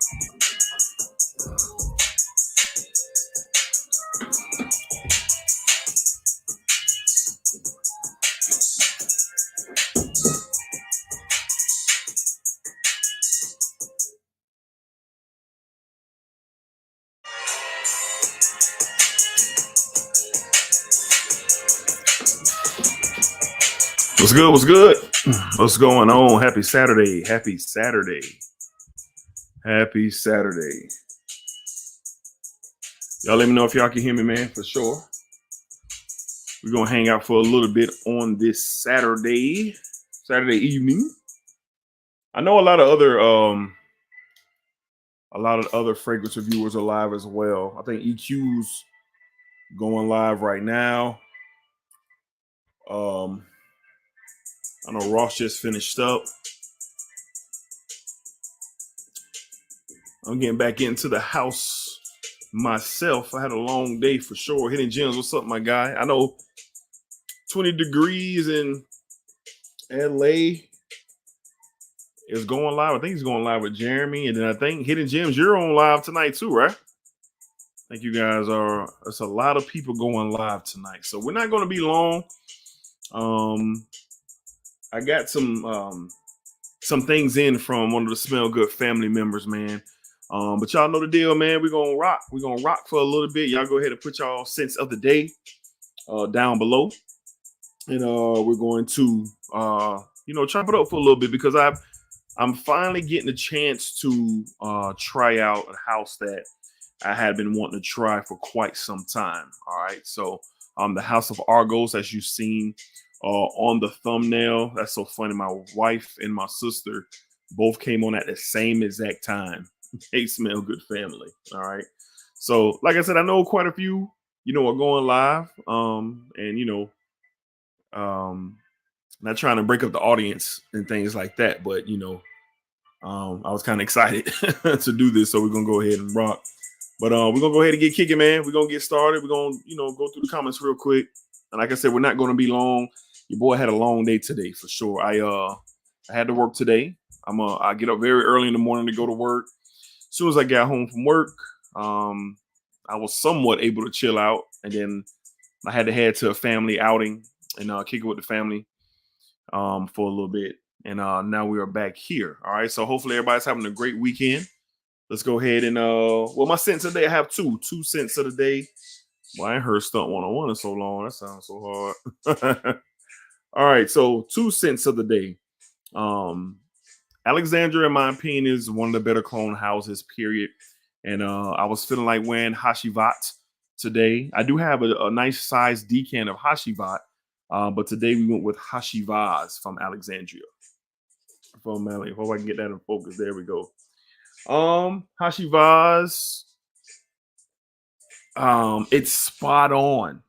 What's good? What's good? What's going on? Happy Saturday. Happy Saturday. Happy Saturday. Y'all let me know if y'all can hear me, man, for sure. We're going to hang out for a little bit on this Saturday evening. I know a lot of other fragrance reviewers are live as well. I think EQ's going live right now. I know Ross just finished up. I'm getting back into the house myself. I had a long day for sure. Hidden Gems, what's up, my guy? I know 20 degrees in LA is going live. I think he's going live with Jeremy. And then I think Hidden Gems, you're on live tonight too, right? I think you guys are. There's a lot of people going live tonight. So we're not going to be long. I got some things in from one of the Smell Good family members, man. But y'all know the deal, man. We're gonna rock. We're gonna rock for a little bit. Y'all go ahead and put y'all scents of the day down below. And we're going to chop it up for a little bit because I'm finally getting a chance to try out a house that I had been wanting to try for quite some time. All right. So the House of Argos, as you've seen on the thumbnail. That's so funny. My wife and my sister both came on at the same exact time. They Smell Good family. All right. So, like I said, I know quite a few, are going live. Not trying to break up the audience and things like that, but I was kind of excited to do this. So we're gonna go ahead and rock. But we're gonna go ahead and get kicking, man. We're gonna get started. We're gonna, go through the comments real quick. And like I said, we're not gonna be long. Your boy had a long day today for sure. I had to work today. I get up very early in the morning to go to work. As soon as I got home from work, I was somewhat able to chill out, and then I had to head to a family outing and kick it with the family for a little bit. And now we are back here. All right. So hopefully everybody's having a great weekend. Let's go ahead and my scents of the day, I have two scents of the day. Well, I ain't heard Stunt 101 in so long. That sounds so hard. All right. So 2 scents of the day. Alexandria, in my opinion, is one of the better clone houses, period. And I was feeling like wearing Hashivat today. I do have a nice size decan of Hashivat, but today we went with Hashivas from Alexandria. Hope I can get that in focus. There we go. Hashivas. It's spot on.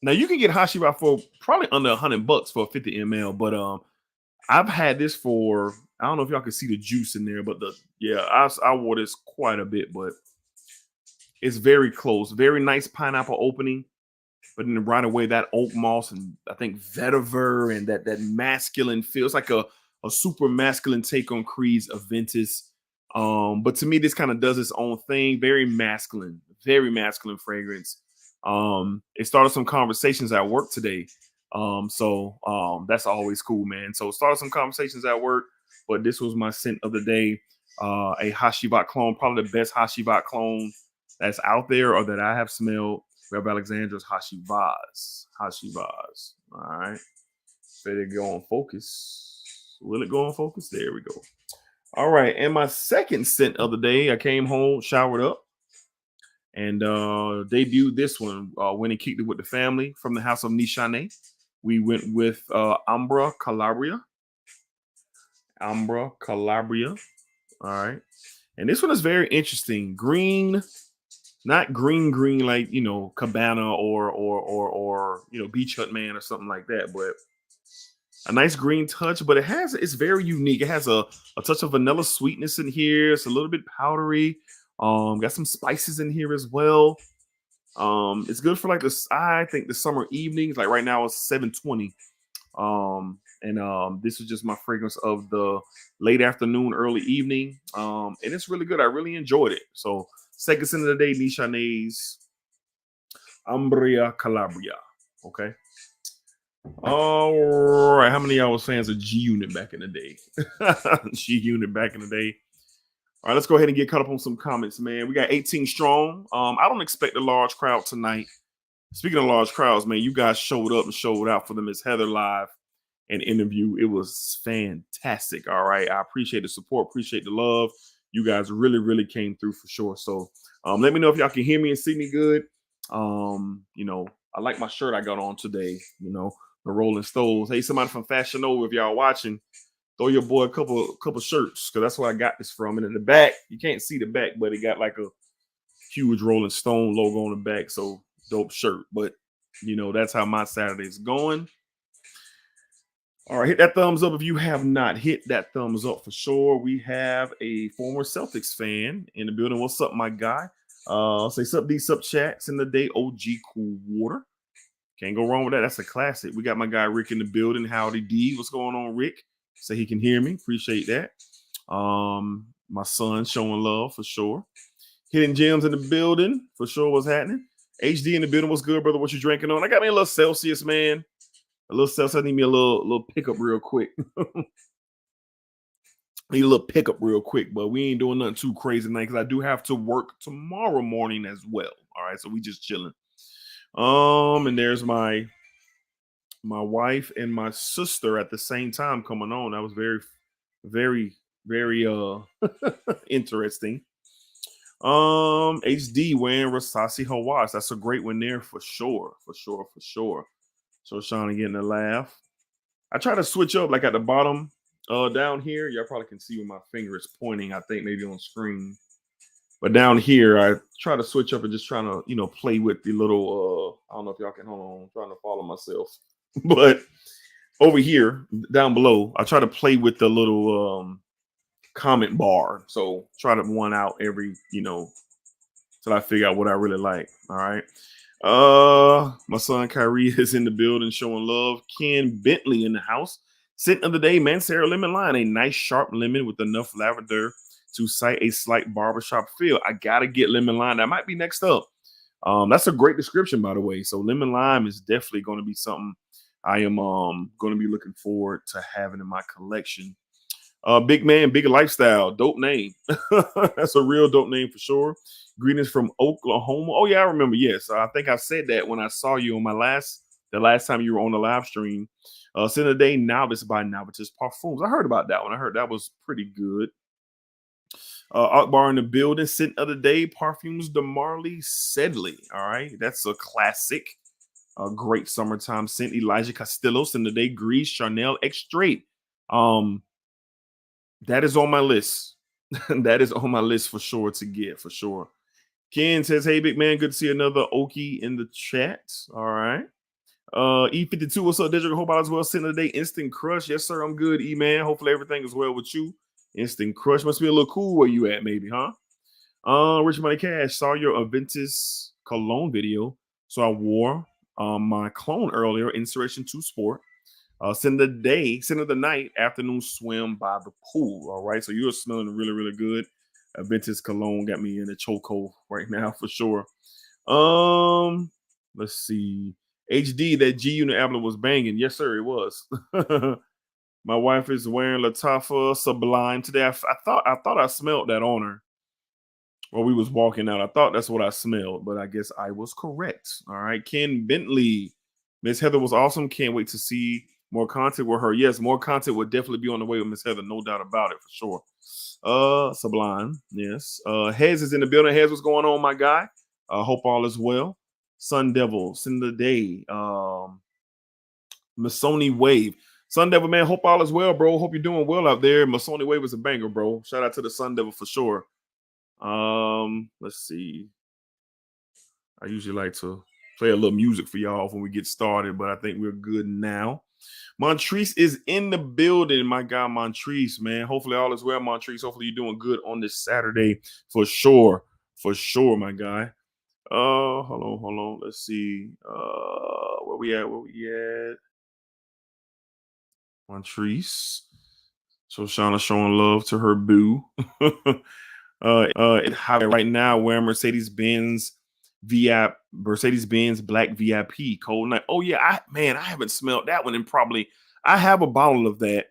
Now you can get Hashivat for probably under $100 for a 50 ml, but I've had this for, I don't know if y'all can see the juice in there, but I wore this quite a bit, but it's very close. Very nice pineapple opening, but then right away that oak moss and I think vetiver and that masculine feels like a super masculine take on Creed's Aventus. But to me, this kind of does its own thing. Very masculine fragrance. It started some conversations at work today. So that's always cool, man. So started some conversations at work, but this was my scent of the day. A Hashivat clone, probably the best Hashivat clone that's out there or that I have smelled. Reb Alexandra's Hashivas. All right. Better go on focus. Will it go on focus? There we go. All right. And my second scent of the day, I came home, showered up, and debuted this one when he kicked it with the family from the House of Nishane. We went with Ambra Calabria. All right. And this one is very interesting. Green, not green like, Cabana or Beach Hut Man or something like that, but a nice green touch, but it's very unique. It has a touch of vanilla sweetness in here. It's a little bit powdery. Got some spices in here as well. It's good for I think the summer evenings. Like right now it's 7:20. And this is just my fragrance of the late afternoon, early evening. And it's really good. I really enjoyed it. So second scent of the day, Nishane's Umbria Calabria. Okay. All right. How many of y'all was fans of G Unit back in the day? G Unit back in the day. All right, let's go ahead and get caught up on some comments, man. We got 18 strong. I don't expect a large crowd tonight. Speaking of large crowds, man, you guys showed up and showed out for the Miss Heather live and interview. It was fantastic. All right. I appreciate the support, appreciate the love. You guys really, really came through for sure. So let me know if y'all can hear me and see me good. I like my shirt I got on today, the Rolling Stones. Hey, somebody from Fashion Nova, if y'all watching, throw your boy a couple shirts, because that's where I got this from. And in the back, you can't see the back, but it got like a huge Rolling Stone logo on the back. So dope shirt. But that's how my Saturday's going. All right, hit that thumbs up if you have not hit that thumbs up for sure. We have a former Celtics fan in the building. What's up, my guy? Say sup D, sup chats in the day. OG Cool Water. Can't go wrong with that. That's a classic. We got my guy Rick in the building. Howdy D. What's going on, Rick? Say he can hear me. Appreciate that. My son showing love for sure. Hidden Gems in the building for sure. What's happening? HD in the building. What's good, brother? What you drinking on? I got me a little Celsius, man. A little Celsius. I need me a little pickup real quick. Need a little pickup real quick, but we ain't doing nothing too crazy tonight because I do have to work tomorrow morning as well. All right, so we just chilling. And there's my wife and my sister at the same time coming on. That was very, very, very interesting. HD wearing Rasasi Hawass. That's a great one there for sure. So Shauna getting a laugh. I try to switch up like at the bottom down here. Y'all probably can see where my finger is pointing, I think maybe on screen. But down here, I try to switch up and just trying to, play with the little I don't know if y'all can hold on, I'm trying to follow myself. But over here, down below, I try to play with the little comment bar. So try to one out every, till I figure out what I really like. All right. My son Kyrie is in the building showing love. Ken Bentley in the house. Scent of the day, Mancera lemon line. A nice sharp lemon with enough lavender to cite a slight barbershop feel. I gotta get lemon lime. That might be next up. That's a great description, by the way. So lemon lime is definitely going to be something I am going to be looking forward to having in my collection. Big man, big lifestyle, dope name. That's a real dope name for sure. Greetings from Oklahoma. Oh yeah, I remember. Yes, I think I said that when I saw you on the last time you were on the live stream. Scent of the day, Novice by Novice Parfums. I heard about that one. I heard that was pretty good. Akbar in the building. Scent of the day, Parfums de Marley Sedley. All right, that's a classic. A great summertime scent. Elijah Castillos in the day, Grease Chanel Extrait. That is on my list. That is on my list for sure to get, for sure. Ken says, hey, big man, good to see another Okie in the chat. All right. E52, what's up, Digital? Hope all is well. Sitting today, Instant Crush. Yes, sir, I'm good, E-man. Hopefully everything is well with you. Instant Crush must be a little cool where you at, maybe, huh? Rich Money Cash, saw your Aventus cologne video. So I wore my clone earlier, Inspiration 2 Sport. Send of the night, afternoon swim by the pool. All right. So you're smelling really, really good. Ventus Cologne got me in a chokehold right now for sure. Let's see. HD, that G Unit Abler was banging. Yes, sir, it was. My wife is wearing Latafa Sublime today. I thought I smelled that on her while we was walking out. I thought that's what I smelled, but I guess I was correct. All right. Ken Bentley. Miss Heather was awesome. Can't wait to see more content with her. Yes, more content will definitely be on the way with Miss Heather, no doubt about it, for sure. Sublime, yes. Hez is in the building. Hez, what's going on, my guy? Hope all is well. Sun Devil, send the day. Masoni Wave. Sun Devil, man, hope all is well, bro. Hope you're doing well out there. Masoni Wave is a banger, bro. Shout out to the Sun Devil for sure. Let's see. I usually like to play a little music for y'all when we get started, but I think we're good now. Montrese is in the building, my guy Montrese, man. Hopefully all is well, Montrese. Hopefully you're doing good on this Saturday for sure. For sure, my guy. Hold on. Let's see. Where we at? Montrese. So Shauna showing love to her boo. Right now wearing Mercedes Benz Black VIP Cold Night. Oh yeah, I haven't smelled that one, and probably I have a bottle of that,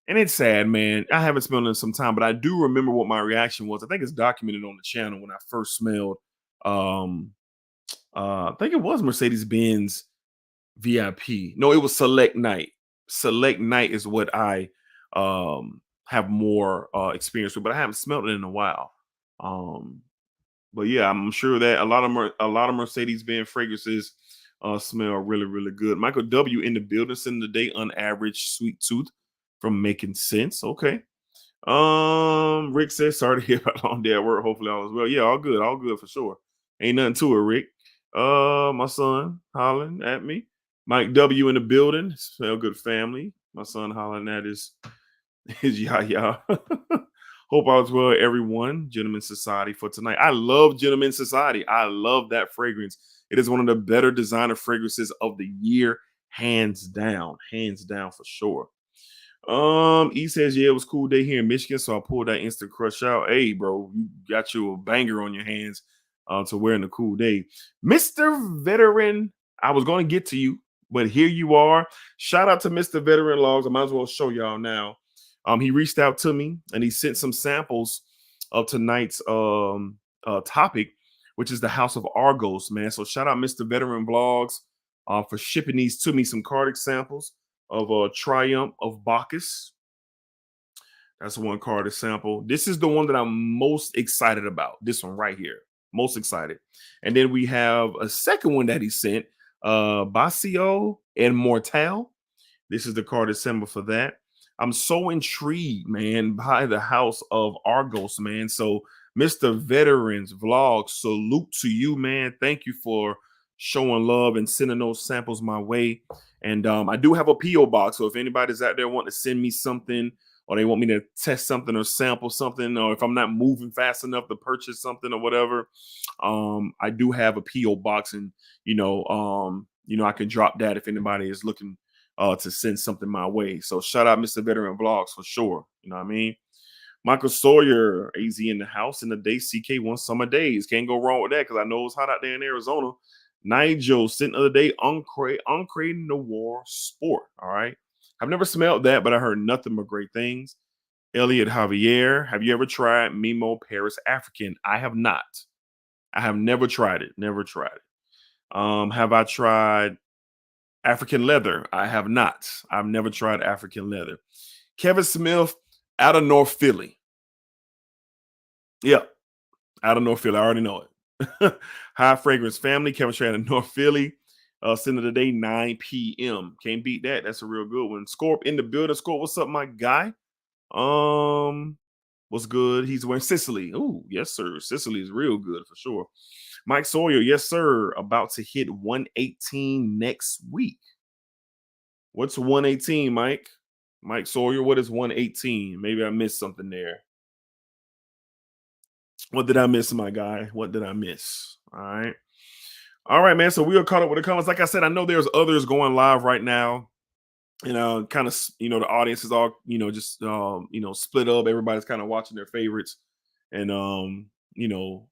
and it's sad, man. I haven't smelled it in some time, but I do remember what my reaction was. I think it's documented on the channel when I first smelled. Um, I think it was Mercedes Benz VIP. No, it was Select Night. Select Night is what I have more experience with, but I haven't smelled it in a while. Um, but yeah, I'm sure that a lot of Mercedes Benz fragrances smell really, really good. Michael W in the building, sending the day on average sweet tooth from Making Sense. Okay. Rick says sorry to hear about a long day at work. Hopefully all is well. Yeah, all good for sure. Ain't nothing to it, Rick. My son hollering at me. Mike W in the building. Smell good family. My son hollering at his yah. Hope all is well, everyone. Gentleman Society for tonight. I love Gentleman Society. I love that fragrance. It is one of the better designer fragrances of the year, hands down for sure. E says, yeah, it was a cool day here in Michigan, so I pulled that instant crush out. Hey, bro, you got you a banger on your hands to wearing a cool day. Mr. Veteran, I was going to get to you, but here you are. Shout out to Mr. Veteran Logs. I might as well show y'all now. He reached out to me and he sent some samples of tonight's topic, which is the House of Argos, man. So shout out Mr. Veteran Vlogs for shipping these to me, some card examples of Triumph of Bacchus. That's one card sample. This is the one that I'm most excited about. This one right here. Most excited. And then we have a second one that he sent, Bacio Immortale. This is the card symbol for that. I'm so intrigued, man, by the House of Argos, man. So, Mr. Veterans Vlog, salute to you, man. Thank you for showing love and sending those samples my way. And I do have a P.O. box. So if anybody's out there wanting to send me something, or they want me to test something or sample something, or if I'm not moving fast enough to purchase something or whatever, I do have a P.O. box, and I can drop that if anybody is looking to send something my way. So shout out Mr. Veteran Vlogs for sure. You know what I mean? Michael Sawyer, AZ in the house in the day, CK1 summer days. Can't go wrong with that because I know it's hot out there in Arizona. Nigel, sent the other day, Uncre Noir Sport. All right. I've never smelled that, but I heard nothing but great things. Elliot Javier, have you ever tried Mimo Paris African? I have not. I have never tried it. Never tried it. Have I tried African leather? I have not. I've never tried African leather. Kevin Smith out of North Philly. Yep. Out of North Philly. I already know it. High Fragrance Family. Kevin Strand of North Philly. Send of the day, 9 p.m. Can't beat that. That's a real good one. Scorp in the building. Scorp, what's up, my guy? What's good? He's wearing Sicily. Oh, yes, sir. Sicily is real good for sure. Mike Sawyer, yes, sir. About to hit 118 next week. What's 118, Mike? Mike Sawyer, what is 118? Maybe I missed something there. What did I miss, my guy? What did I miss? All right. All right, man. So we are caught up with the comments. Like I said, I know there's others going live right now. Kind of, the audience is all, just, split up. Everybody's kind of watching their favorites. And,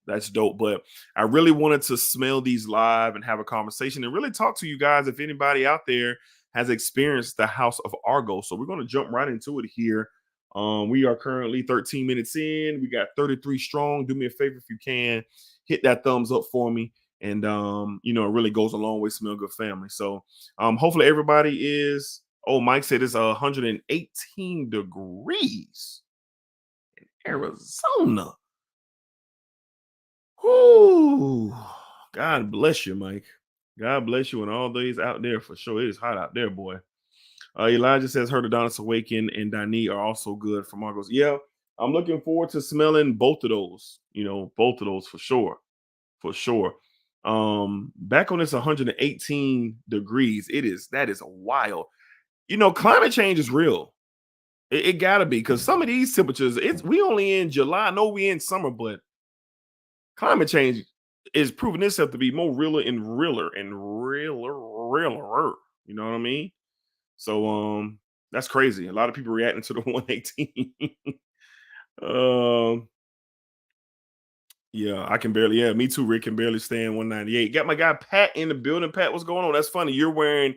that's dope. But I really wanted to smell these live and have a conversation and really talk to you guys if anybody out there has experienced the House of Argos. So we're going to jump right into it here. We are currently 13 minutes in. We got 33 strong. Do me a favor if you can, hit that thumbs up for me. And, it really goes a long way, smell good family. So hopefully everybody is, Mike said it's 118 degrees in Arizona. Ooh, God bless you, Mike. God bless you and all these out there for sure. It is hot out there, boy. Elijah says Heard Adonis Awaken and Dani are also good from Argos. Yeah, I'm looking forward to smelling both of those, both of those for sure. For sure. Back on this 118 degrees, that is wild. Climate change is real. It gotta be, because some of these temperatures, we only in July. I know we in summer, but climate change is proving itself to be more realer and realer and realer. You know what I mean? So That's crazy. A lot of people reacting to the 118. um, yeah, I can barely. Yeah, me too. Rick can barely stand 198. Got my guy Pat in the building. Pat, what's going on? That's funny. You're wearing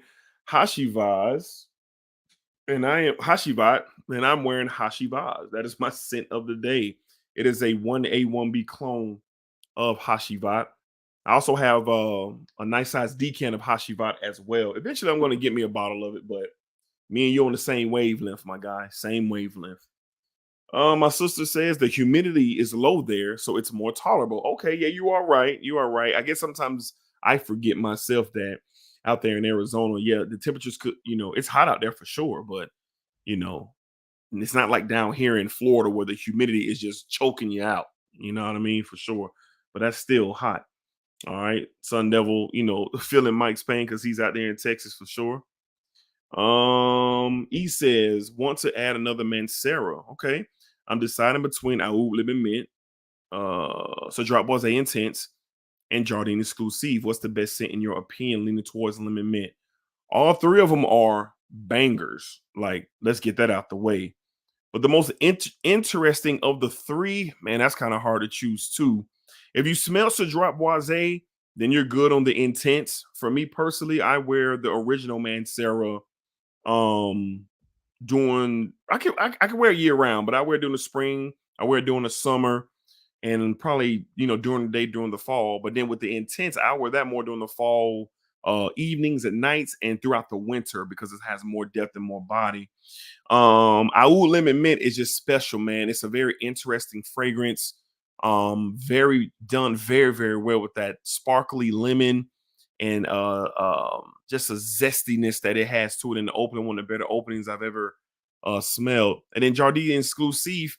Hashivas, and I am Hashivat, and I'm wearing Hashivas. That is my scent of the day. It is a 1A1B clone of Hashivat. I also have a nice size decan of Hashivat as well. Eventually, I'm going to get me a bottle of it, but me and you on the same wavelength, my guy. Same wavelength. My sister says the humidity is low there, so it's more tolerable. Okay, yeah, you are right. You are right. I guess sometimes I forget myself that out there in Arizona, yeah, the temperatures could, it's hot out there for sure, but you know, it's not like down here in Florida where the humidity is just choking you out. You know what I mean? For sure. But that's still hot. All right. Sun Devil, feeling Mike's pain because he's out there in Texas for sure. He says, want to add another Mancera. Okay. I'm deciding between Aoud Lemon Mint, so Drop Boys A Intense, and Jardine Exclusive. What's the best scent in your opinion? Leaning towards Lemon Mint. All three of them are bangers. Like, let's get that out the way. But the most interesting of the three, man, that's kind of hard to choose too. If you smell Cedroit Boise, then you're good on the intense. For me personally, I wear the original Mancera um during I can wear it year round, but I wear it during the spring, I wear it during the summer, and probably during the day during the fall. But then with the intense, I wear that more during the fall, evenings and nights, and throughout the winter because it has more depth and more body. Aoud Lemon Mint is just special, man. It's a very interesting fragrance. Very done very, very well with that sparkly lemon and just a zestiness that it has to it in the opening, one of the better openings I've ever smelled. And then Jardine Exclusive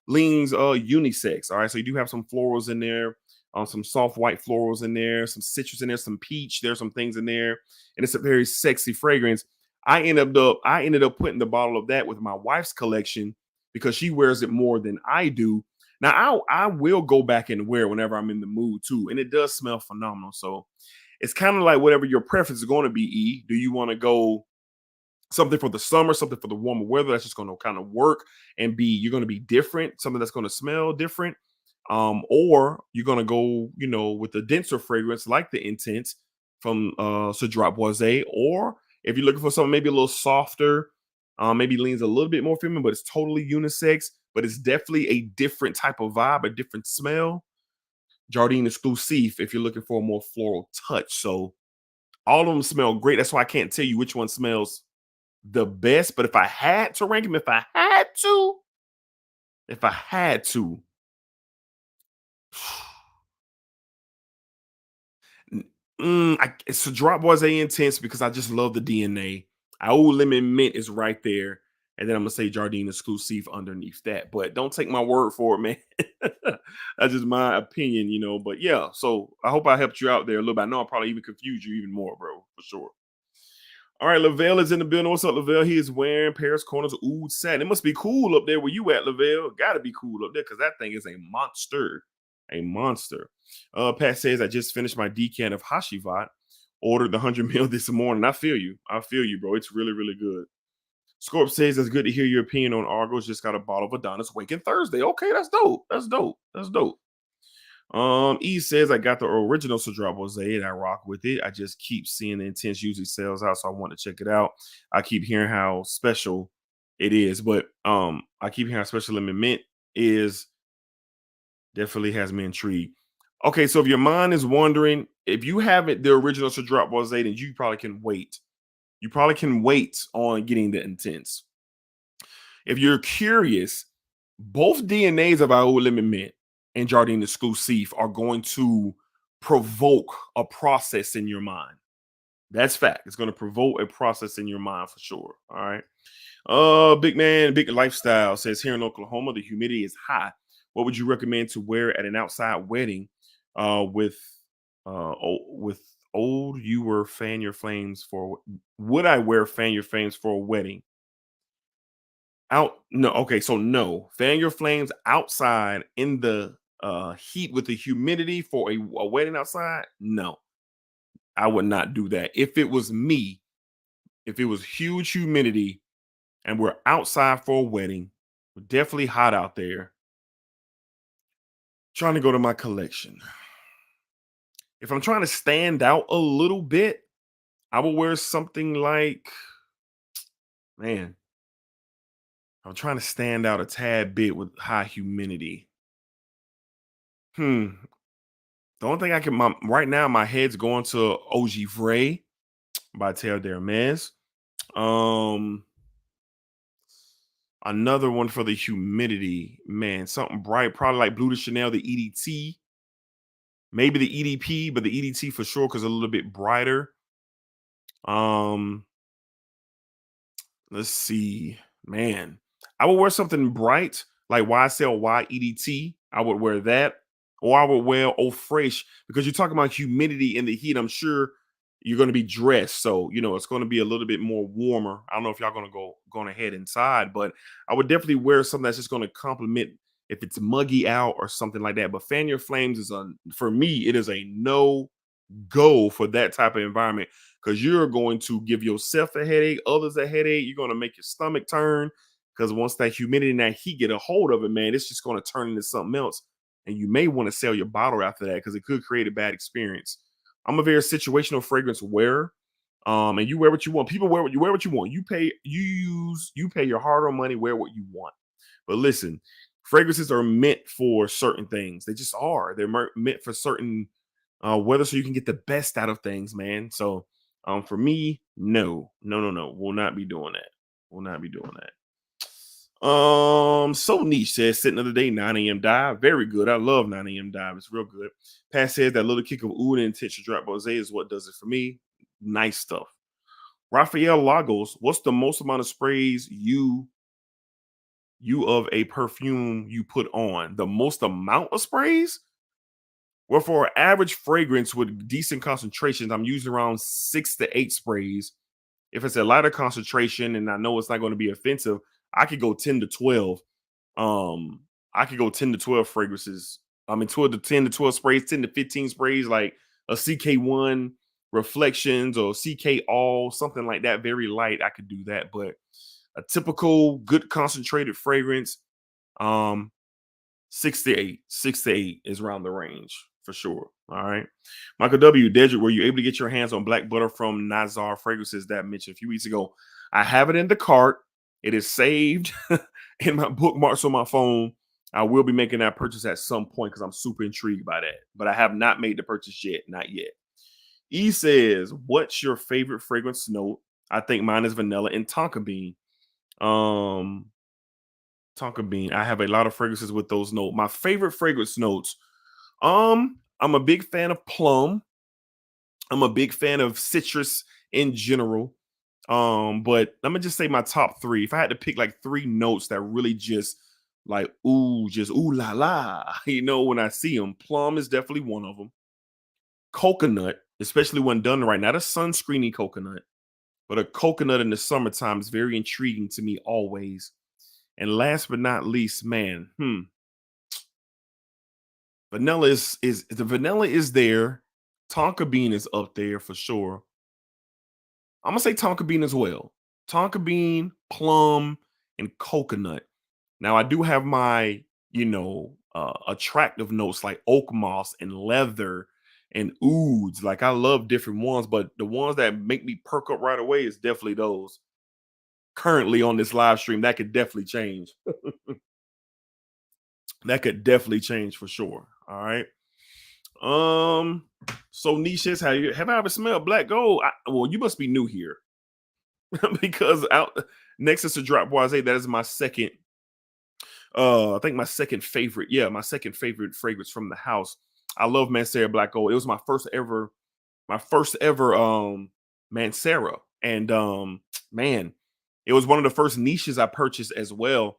leans unisex. All right, so you do have some florals in there, some soft white florals in there, some citrus in there, some peach. There's some things in there, and it's a very sexy fragrance. I ended up putting the bottle of that with my wife's collection because she wears it more than I do. Now I will go back and wear it whenever I'm in the mood too, and it does smell phenomenal. So it's kind of like whatever your preference is going to be. E, do you want to go something for the summer, something for the warmer weather that's just going to kind of work and be you're going to be different, something that's going to smell different, or you're going to go, with the denser fragrance like the Intense from Cedroit Boise, or if you're looking for something maybe a little softer, maybe leans a little bit more feminine, but it's totally unisex, but it's definitely a different type of vibe, a different smell. Jardine Exclusive if you're looking for a more floral touch. So all of them smell great. That's why I can't tell you which one smells the best. But if I had to rank them, if I had to, it's a Drop Boys A Intense because I just love the DNA. Old Lemon Mint is right there. And then I'm gonna say Jardine Exclusive underneath that. But don't take my word for it, man. That's just my opinion. But yeah, so I hope I helped you out there a little bit. I know I probably even confused you even more, bro, for sure. All right, Lavelle is in the building. What's up, Lavelle? He is wearing Paris Corners oud satin. It must be cool up there where you at, Lavelle. Gotta be cool up there because that thing is a monster. A monster. Pat says, I just finished my decan of Hashivat. Ordered the 100 mil this morning. I feel you. I feel you, bro. It's really, really good. Scorp says, it's good to hear your opinion on Argos. Just got a bottle of Adonis Waking Thursday. Okay, that's dope. That's dope. That's dope. E says I got the original Cedroit Rosé and I rock with it. I just keep seeing the Intense usually sells out, so I want to check it out. I keep hearing how special it is, but I keep hearing how special Lemon Mint is. Definitely has me intrigued. Okay, so if your mind is wondering, if you haven't the original Cedroit Rosé, then you probably can wait. You probably can wait on getting the Intense. If you're curious, both DNAs of our Lemon Mint and Jardine Exclusive are going to provoke a process in your mind. That's fact. It's going to provoke a process in your mind for sure. All right. Big man, big lifestyle says here in Oklahoma, the humidity is high. What would you recommend to wear at an outside wedding with old you were fan your flames for would I wear fan your flames for a wedding? Out no, okay, so no. Fan your flames outside in the heat with the humidity for a wedding outside? No, I would not do that. If it was me, if it was huge humidity, and we're outside for a wedding. We're definitely hot out there. Trying to go to my collection. If I'm trying to stand out a little bit, I will wear something like, man, I'm trying to stand out a tad bit with high humidity. Hmm. The only thing I can right now, my head's going to OG Vray by Terre d'Hermes. Um, Another one for the humidity, man, something bright, probably like Blue de Chanel, the EDT, maybe the EDP, but the EDT for sure because a little bit brighter. Um, let's see, man, I would wear something bright like YSL YEDT. I would wear that, or I would wear Eau Fraiche because you're talking about humidity in the heat. I'm sure you're going to be dressed, so it's going to be a little bit more warmer. I don't know if y'all going to head inside, but I would definitely wear something that's just going to complement if it's muggy out or something like that. But fan your flames is for me, it is a no go for that type of environment because you're going to give yourself a headache, others a headache. You're going to make your stomach turn because once that humidity and that heat get a hold of it, man, it's just going to turn into something else. And you may want to sell your bottle after that because it could create a bad experience. I'm a very situational fragrance wearer. And you wear what you want. People wear what you want. You pay your hard-earned money, wear what you want. But listen, fragrances are meant for certain things. They just are. They're meant for certain weather so you can get the best out of things, man. So for me, no. We'll not be doing that. We'll not be doing that. So niche says sitting of the day, 9 a.m. dive. Very good. I love 9 a.m. dive. It's real good. Pat says that little kick of oud and intentional drop rose is what does it for me. Nice stuff. Rafael Lagos, what's the most amount of sprays you of a perfume you put on? The most amount of sprays? Well, for an average fragrance with decent concentrations, I'm using around 6 to 8 sprays. If it's a lighter concentration and I know it's not going to be offensive, I could go 10 to 12. I could go 10 to 12 fragrances. I mean, 12 to 10 to 12 sprays, 10 to 15 sprays, like a CK1 Reflections or CK All, something like that, very light. I could do that. But a typical good concentrated fragrance, um, 6 to 8. 6 to 8 is around the range for sure. All right. Michael W. Dedrick, were you able to get your hands on Black Butter from Nazar Fragrances that I mentioned a few weeks ago? I have it in the cart. It is saved in my bookmarks on my phone. I will be making that purchase at some point because I'm super intrigued by that. But I have not made the purchase yet. Not yet. E says, what's your favorite fragrance note? I think mine is vanilla and tonka bean. Um, Tonka bean. I have a lot of fragrances with those notes. My favorite fragrance notes. I'm a big fan of plum. I'm a big fan of citrus in general. But let me just say my top three. If I had to pick like 3 notes that really just like just ooh la la, when I see them, plum is definitely one of them. Coconut, especially when done right. Not a sunscreeny coconut, but a coconut in the summertime is very intriguing to me always. And last but not least, man, vanilla is the vanilla is there. Tonka bean is up there for sure. I'm gonna say tonka bean as well. Tonka bean, plum, and coconut. Now I do have my, attractive notes like oak moss and leather and ouds. Like I love different ones, but the ones that make me perk up right away is definitely those. Currently on this live stream, that could definitely change. That could definitely change for sure. All right. Um, so niches, have I ever smelled black gold? Well, you must be new here because out next to Drop Boise, that is my second. I think my second favorite. Yeah, my second favorite fragrance from the house. I love Mancera Black Gold. It was my first ever Mancera, and man, it was one of the first niches I purchased as well.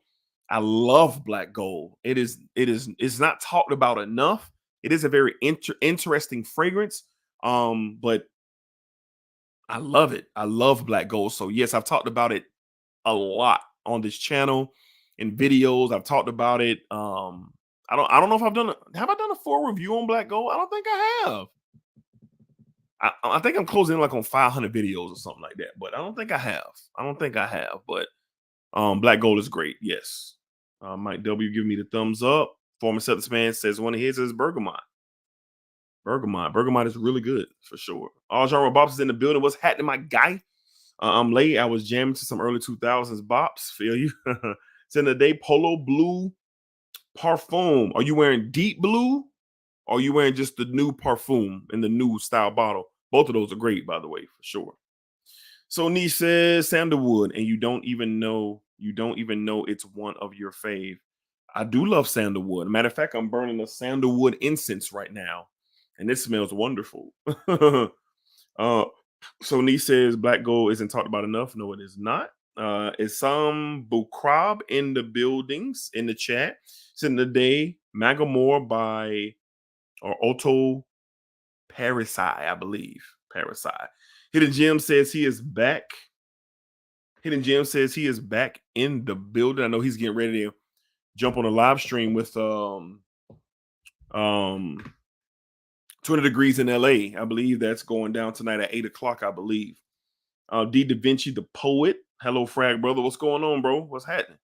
I love Black Gold. It's not talked about enough. It is a very interesting fragrance. But I love it. I love Black Gold. So yes, I've talked about it a lot on this channel in videos. I've talked about it. I don't know if have I done a full review on Black Gold? I don't think I have. I think I'm closing in like on 500 videos or something like that, but I don't think I have. But Black gold is great. Yes. Mike W give me the thumbs up. Former Celtics fan says one of his is bergamot. Bergamot is really good for sure. All genre bops is in the building. What's happening, my guy? I'm late. I was jamming to some early 2000s bops. Feel you? It's in the day. Polo blue parfum. Are you wearing deep blue? Or are you wearing just the new parfum in the new style bottle? Both of those are great, by the way, for sure. So Nee says sandalwood, and you don't even know it's one of your fave. I do love sandalwood. Matter of fact, I'm burning a sandalwood incense right now, and it smells wonderful. uh, so Nee says black gold isn't talked about enough. No, it is not. Is some Bukrab in the buildings in the chat? It's in the day Magamore by or Otto Parasai, I believe. Parasai. Hidden Gem says he is back. Hidden Gem says he is back in the building. I know he's getting ready to jump on a live stream with um 20 degrees in LA. I believe that's going down tonight at 8 o'clock, I believe. D Da Vinci the poet. Hello, Frag brother. What's going on, bro? What's happening?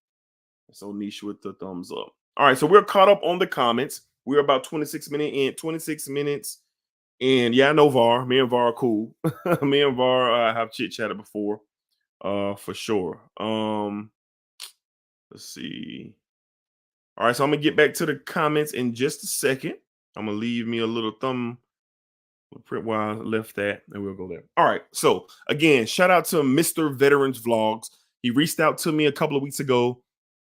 So niche with the thumbs up. All right, so we're caught up on the comments. We're about 26 minutes. And yeah, I know VAR. Me and VAR are cool. Me and VAR have chit chatted before, for sure. Let's see. All right, so I'm gonna get back to the comments in just a second. I'm gonna leave me a little thumb print where I left that, and we'll go there. All right. So again, shout out to Mr. Veterans Vlogs. He reached out to me a couple of weeks ago,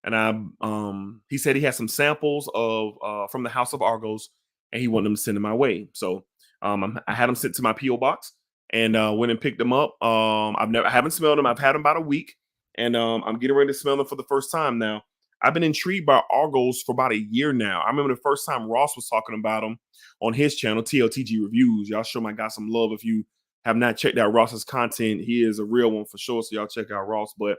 and he said he had some samples of from the House of Argos, and he wanted them to send them my way. So I had them sent to my PO box, and went and picked them up. I haven't smelled them. I've had them about a week, and I'm getting ready to smell them for the first time now. I've been intrigued by Argos for about a year now. I remember the first time Ross was talking about them on his channel, TLTG Reviews. Y'all show my guy some love if you have not checked out Ross's content. He is a real one for sure. So y'all check out Ross. But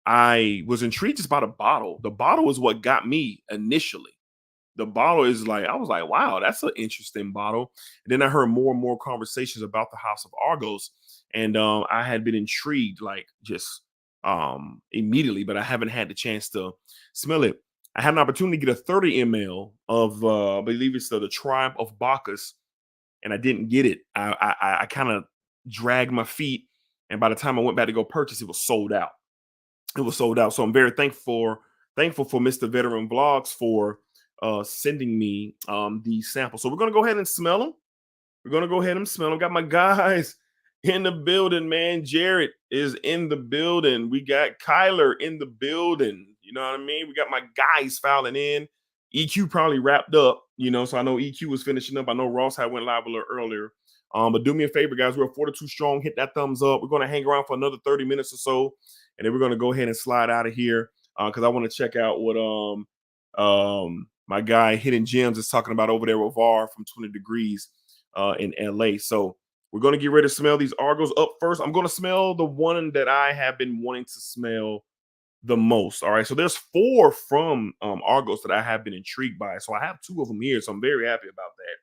I was intrigued just by the bottle. The bottle is what got me initially. The bottle is like, I was like, wow, that's an interesting bottle. And then I heard more and more conversations about the House of Argos. And I had been intrigued, like just immediately, but I haven't had the chance to smell it. I had an opportunity to get a 30 ml of I believe it's the Tribe of Bacchus, and I didn't get it. I kind of dragged my feet, and by the time I went back to go purchase, it was sold out. It was sold out. So I'm very thankful for Mr. Veteran Vlogs for sending me these samples. So we're gonna go ahead and smell them. We're gonna go ahead and smell them. Got my guys in the building, man. Jared is in the building. We got Kyler in the building. You know what I mean? We got my guys filing in. EQ probably wrapped up, so I know EQ was finishing up. I know Ross had went live a little earlier. But do me a favor, guys. We're 42 strong. Hit that thumbs up. We're gonna hang around for another 30 minutes or so, and then we're gonna go ahead and slide out of here because I want to check out what my guy Hidden Gems is talking about over there with VAR from 20 degrees in LA. So we're going to get ready to smell these Argos up first. I'm going to smell the one that I have been wanting to smell the most. All right. So there's 4 from Argos that I have been intrigued by. So I have 2 of them here. So I'm very happy about that.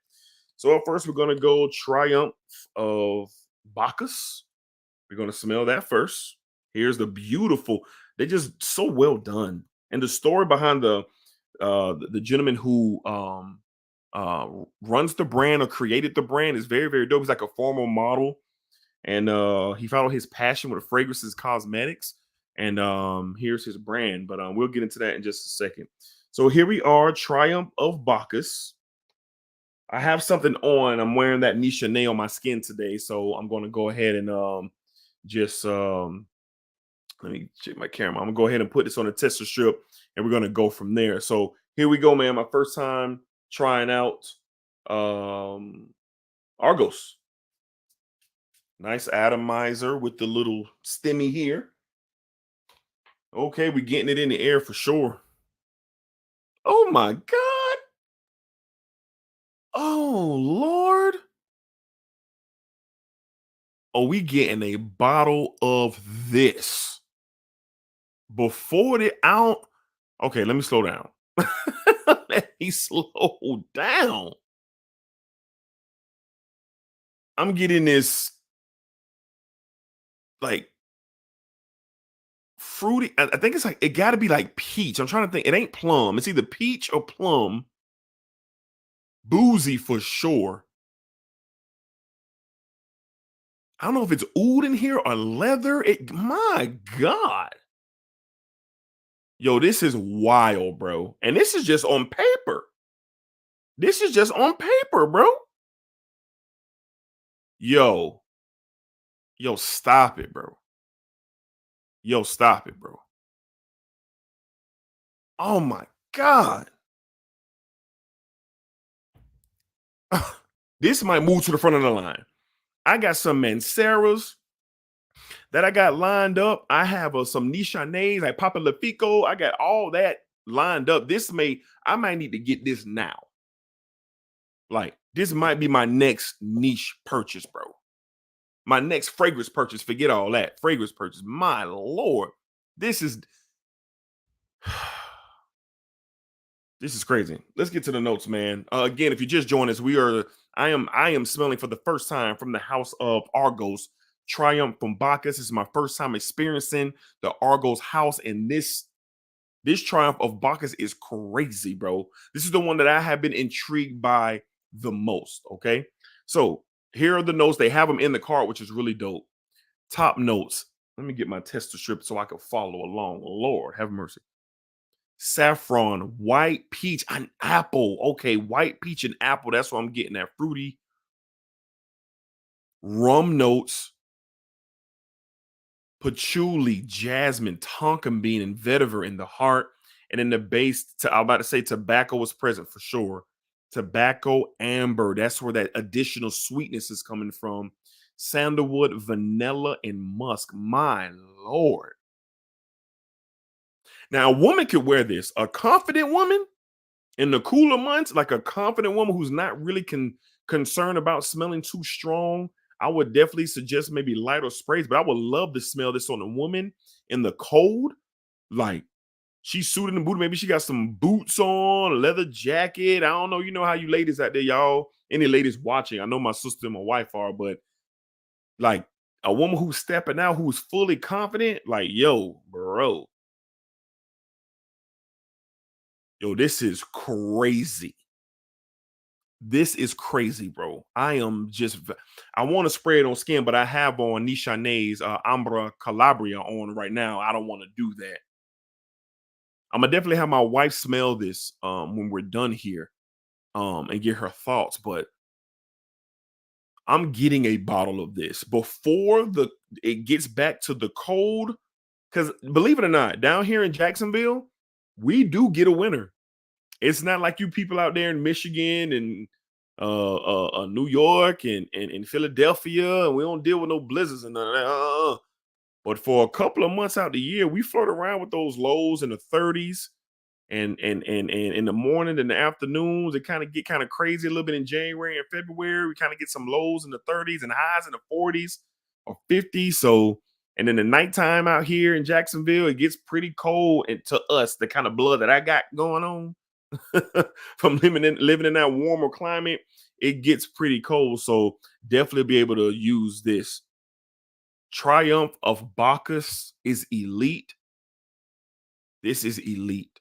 So up first, we're going to go Triumph of Bacchus. We're going to smell that first. Here's the beautiful. They're just so well done. And the story behind the gentleman who runs the brand or created the brand is very, very dope. He's like a former model, and he followed his passion with fragrances, cosmetics, and here's his brand. But we'll get into that in just a second. So here we are, Triumph of Bacchus. I have something on. I'm wearing that Nisha nail on my skin today, so I'm going to go ahead and just let me check my camera. I'm gonna go ahead and put this on a tester strip, and we're gonna go from there. So here we go, man. My first time trying out Argos. Nice atomizer with the little stemmy here. Okay, we're getting it in the air for sure. Oh my God. Oh Lord. Oh, we getting a bottle of this before the out. Okay, let me slow down. Let me slow down. I'm getting this like fruity. I think it's like it got to be like peach. I'm trying to think. It ain't plum. It's either peach or plum. Boozy for sure. I don't know if it's oud in here or leather. My God. Yo, this is wild, bro. And this is just on paper. This is just on paper, bro. Yo, yo, stop it, bro. Yo, stop it, bro. Oh my God. This might move to the front of the line. I got some Manceras that I got lined up. I have some Nishanés like Papa Lafico. I got all that lined up. I might need to get this now. Like, this might be my next niche purchase, bro. My next fragrance purchase. Forget all that. Fragrance purchase. My Lord. This is this is crazy. Let's get to the notes, man. Again, if you just joined us, I am smelling for the first time from the house of Argos Triumph from Bacchus. This is my first time experiencing the Argos house, and this Triumph of Bacchus is crazy, bro. This is the one that I have been intrigued by the most. Okay, so here are the notes. They have them in the card, which is really dope. Top notes. Let me get my tester strip so I can follow along. Lord, have mercy. Saffron, white peach, and apple. Okay, white peach and apple. That's what I'm getting at. Fruity rum notes, patchouli, jasmine, tonka bean, and vetiver in the heart. And in the base, I'm about to say tobacco was present for sure. Tobacco, amber. That's where that additional sweetness is coming from. Sandalwood, vanilla, and musk. My Lord. Now, a woman could wear this. A confident woman in the cooler months, like a confident woman who's not really concerned about smelling too strong, I would definitely suggest maybe lighter sprays, but I would love to smell this on a woman in the cold. Like, she's suited and booted. Maybe she got some boots on, a leather jacket. I don't know. You know how you ladies out there, y'all. Any ladies watching, I know my sister and my wife are, but like a woman who's stepping out, who's fully confident, like, yo, bro. Yo, this is crazy. This is crazy, bro. I want to spray it on skin, but I have on Nishane's Ambra Calabria on right now. I don't want to do that. I'm gonna definitely have my wife smell this when we're done here and get her thoughts. But I'm getting a bottle of this before it gets back to the cold. Because believe it or not, down here in Jacksonville, we do get a winter. It's not like you people out there in Michigan and New York and Philadelphia, and we don't deal with no blizzards and none of that. But for a couple of months out the year, we float around with those lows in the 30s, and in the morning and the afternoons, it kind of crazy a little bit in January and February. We kind of get some lows in the 30s and highs in the 40s or 50s. So, and then the nighttime out here in Jacksonville, it gets pretty cold. And to us, the kind of blood that I got going on from living in that warmer climate, it gets pretty cold. So definitely be able to use this. Triumph of Bacchus is elite. This is elite.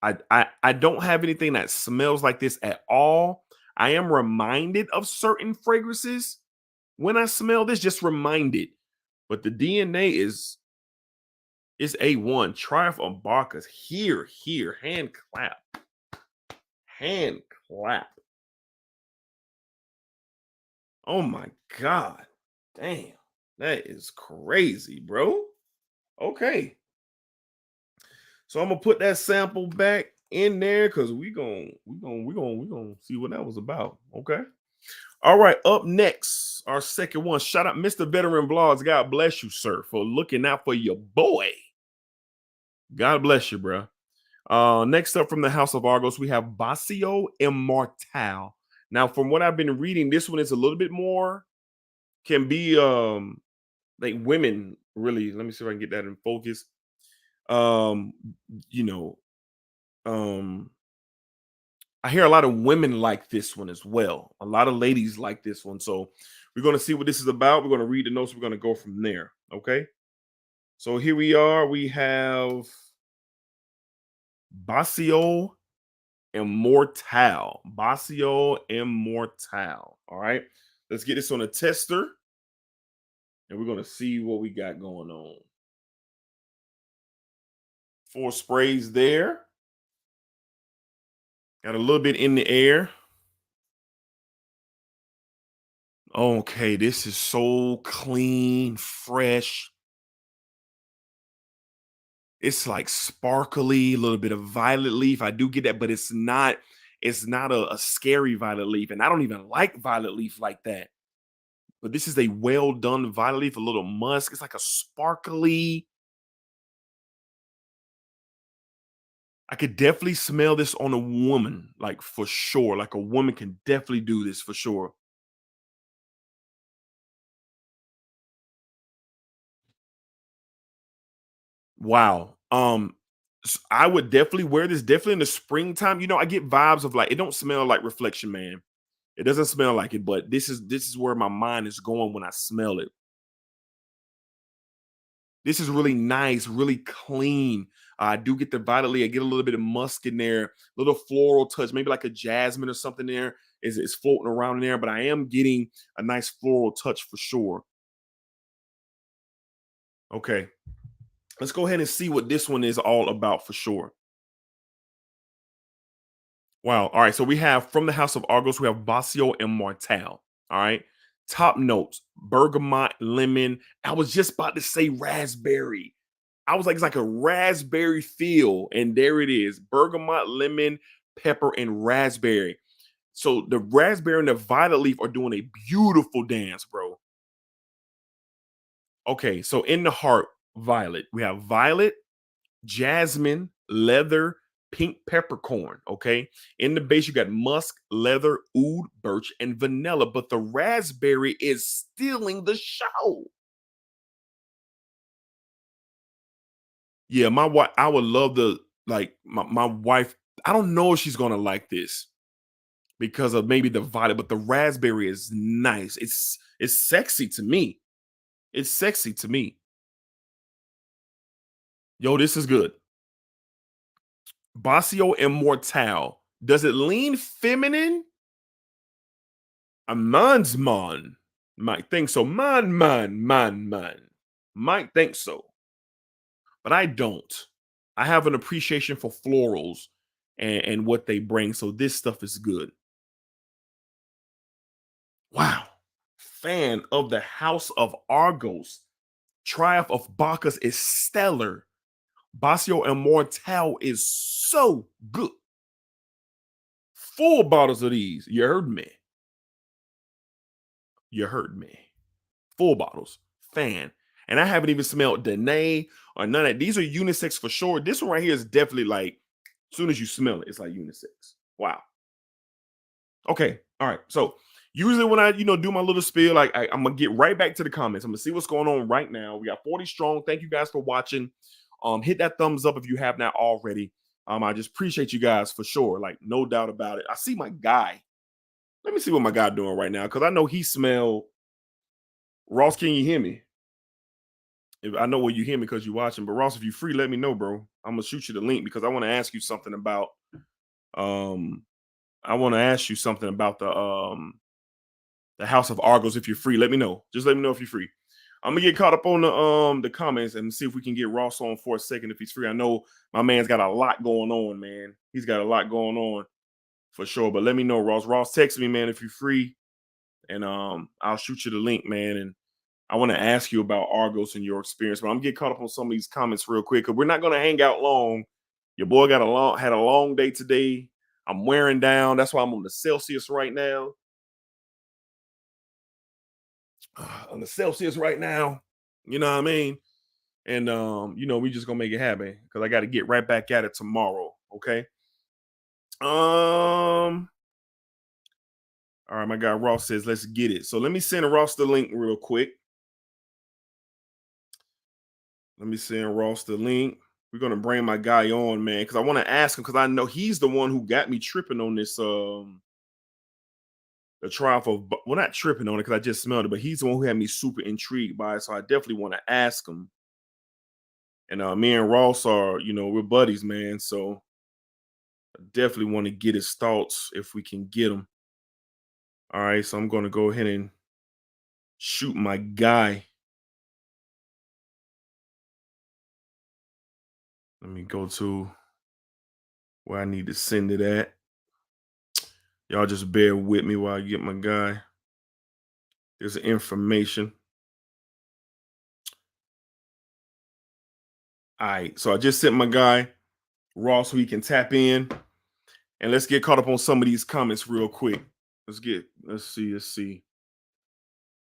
I don't have anything that smells like this at all. I am reminded of certain fragrances when I smell this, just reminded. But the DNA is A1. Triumph of Bacchus. Here, hand clap. Hand clap. Oh my God. Damn. That is crazy, bro. Okay. So I'm gonna put that sample back in there because we gonna see what that was about. Okay. All right. Up next, our second one. Shout out Mr. Veteran Blogs. God bless you, sir, for looking out for your boy. God bless you, bro. Next up from the House of Argos, we have Bacio Immortale. Now, from what I've been reading, this one is a little bit more, can be like women really. Let me see if I can get that in focus. Um, you know, um, I hear a lot of women like this one as well. A lot of ladies like this one. So we're going to see what this is about. We're going to read the notes. We're going to go from there. Okay. So here we are. We have Bacio Immortale. Bacio Immortale. All right. Let's get this on a tester and we're going to see what we got going on. 4 sprays there. Got a little bit in the air. Okay, this is so clean, fresh. It's like sparkly, a little bit of violet leaf. I do get that, but it's not a scary violet leaf. And I don't even like violet leaf like that. But this is a well done violet leaf, a little musk. It's like a sparkly. I could definitely smell this on a woman, like for sure. Like a woman can definitely do this for sure. Wow. I would definitely wear this definitely in the springtime. I get vibes of like it don't smell like Reflection Man. It doesn't smell like it, but this is where my mind is going when I smell it. This is really nice, really clean. I do get the vitaly. I get a little bit of musk in there, little floral touch, maybe like a jasmine or something there is floating around in there, but I am getting a nice floral touch for sure. Okay, let's go ahead and see what this one is all about for sure. Wow. All right. So we have from the House of Argos, we have Bacio and Martel. All right. Top notes: bergamot, lemon. I was just about to say raspberry. I was like, it's like a raspberry feel, and there it is: bergamot, lemon, pepper, and raspberry. So the raspberry and the violet leaf are doing a beautiful dance, bro. Okay, so in the heart, violet. We have violet, jasmine, leather, pink peppercorn. Okay. In the base, you got musk, leather, oud, birch, and vanilla. But the raspberry is stealing the show. Yeah, my wife, I would love to like my wife. I don't know if she's gonna like this because of maybe the violet, but the raspberry is nice. It's sexy to me. It's sexy to me. Yo, this is good. Bacio Immortale. Does it lean feminine? A man's man might think so. Man. Might think so, but I don't. I have an appreciation for florals and what they bring. So this stuff is good. Wow. Fan of the House of Argos. Triumph of Bacchus is stellar. Bacio Immortale is so good. 4 bottles of these. You heard me. You heard me. 4 bottles. Fan. And I haven't even smelled Danae or none of that. These are unisex for sure. This one right here is definitely like, as soon as you smell it, it's like unisex. Wow. Okay. All right. So usually when I, do my little spiel, like I'm gonna get right back to the comments. I'm gonna see what's going on right now. We got 40 strong. Thank you guys for watching. Hit that thumbs up if you have not already. I just appreciate you guys for sure. Like, no doubt about it. I see my guy. Let me see what my guy doing right now because I know he smell. Ross, can you hear me? If I know where you hear me because you're watching, but Ross, if you're free, let me know, bro. I'm gonna shoot you the link because I want to ask you something about um the House of Argos. If you're free, let me know. Just let me know if you're free. I'm gonna get caught up on the comments and see if we can get Ross on for a second if he's free. I know my man's got a lot going on, man. He's got a lot going on for sure. But let me know, Ross. Ross, text me, man, if you're free, and I'll shoot you the link, man. And I want to ask you about Argos and your experience, but I'm getting caught up on some of these comments real quick because we're not gonna hang out long. Your boy had a long day today. I'm wearing down. That's why I'm on the Celsius right now. On the Celsius right now. You know what I mean? And we just gonna make it happen because I got to get right back at it tomorrow. Okay. All right, my guy Ross says, let's get it. So let me send Ross the link real quick. Let me send Ross the link. We're gonna bring my guy on, man, because I want to ask him because I know he's the one who got me tripping on this the triumph of well, not tripping on it because I just smelled it, but he's the one who had me super intrigued by it. So I definitely want to ask him And me and Ross are, we're buddies, man. So I definitely want to get his thoughts if we can get them. All right, so I'm going to go ahead and shoot my guy. Let me go to where I need to send it at. Y'all just bear with me while I get my guy. There's information. All right, so I just sent my guy Ross so he can tap in, and let's get caught up on some of these comments real quick. Let's see.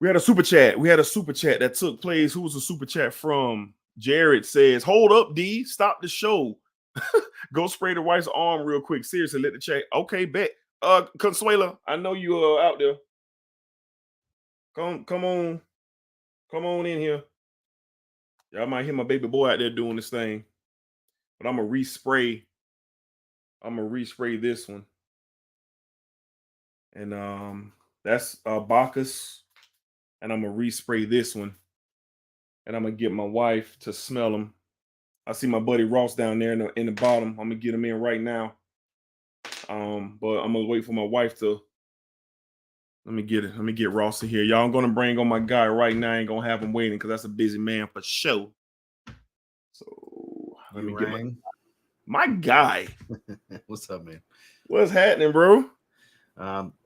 We had a super chat. That took place. Who was the super chat from? Jared says, "Hold up, D. Stop the show. Go spray the wife's arm real quick. Seriously, let the chat." Okay, bet. Consuela, I know you are out there. Come on in here. Y'all might hear my baby boy out there doing this thing, but I'm gonna respray. This one, and that's Bacchus, and I'm gonna respray this one, and I'm gonna get my wife to smell them. I see my buddy Ross down there in the bottom. I'm gonna get him in right now. But I'm gonna wait for my wife to. Let me get Ross in here. Y'all, I'm gonna bring on my guy right now. I ain't gonna have him waiting because that's a busy man for sure. So let me get my guy. What's up, man? What's happening, bro?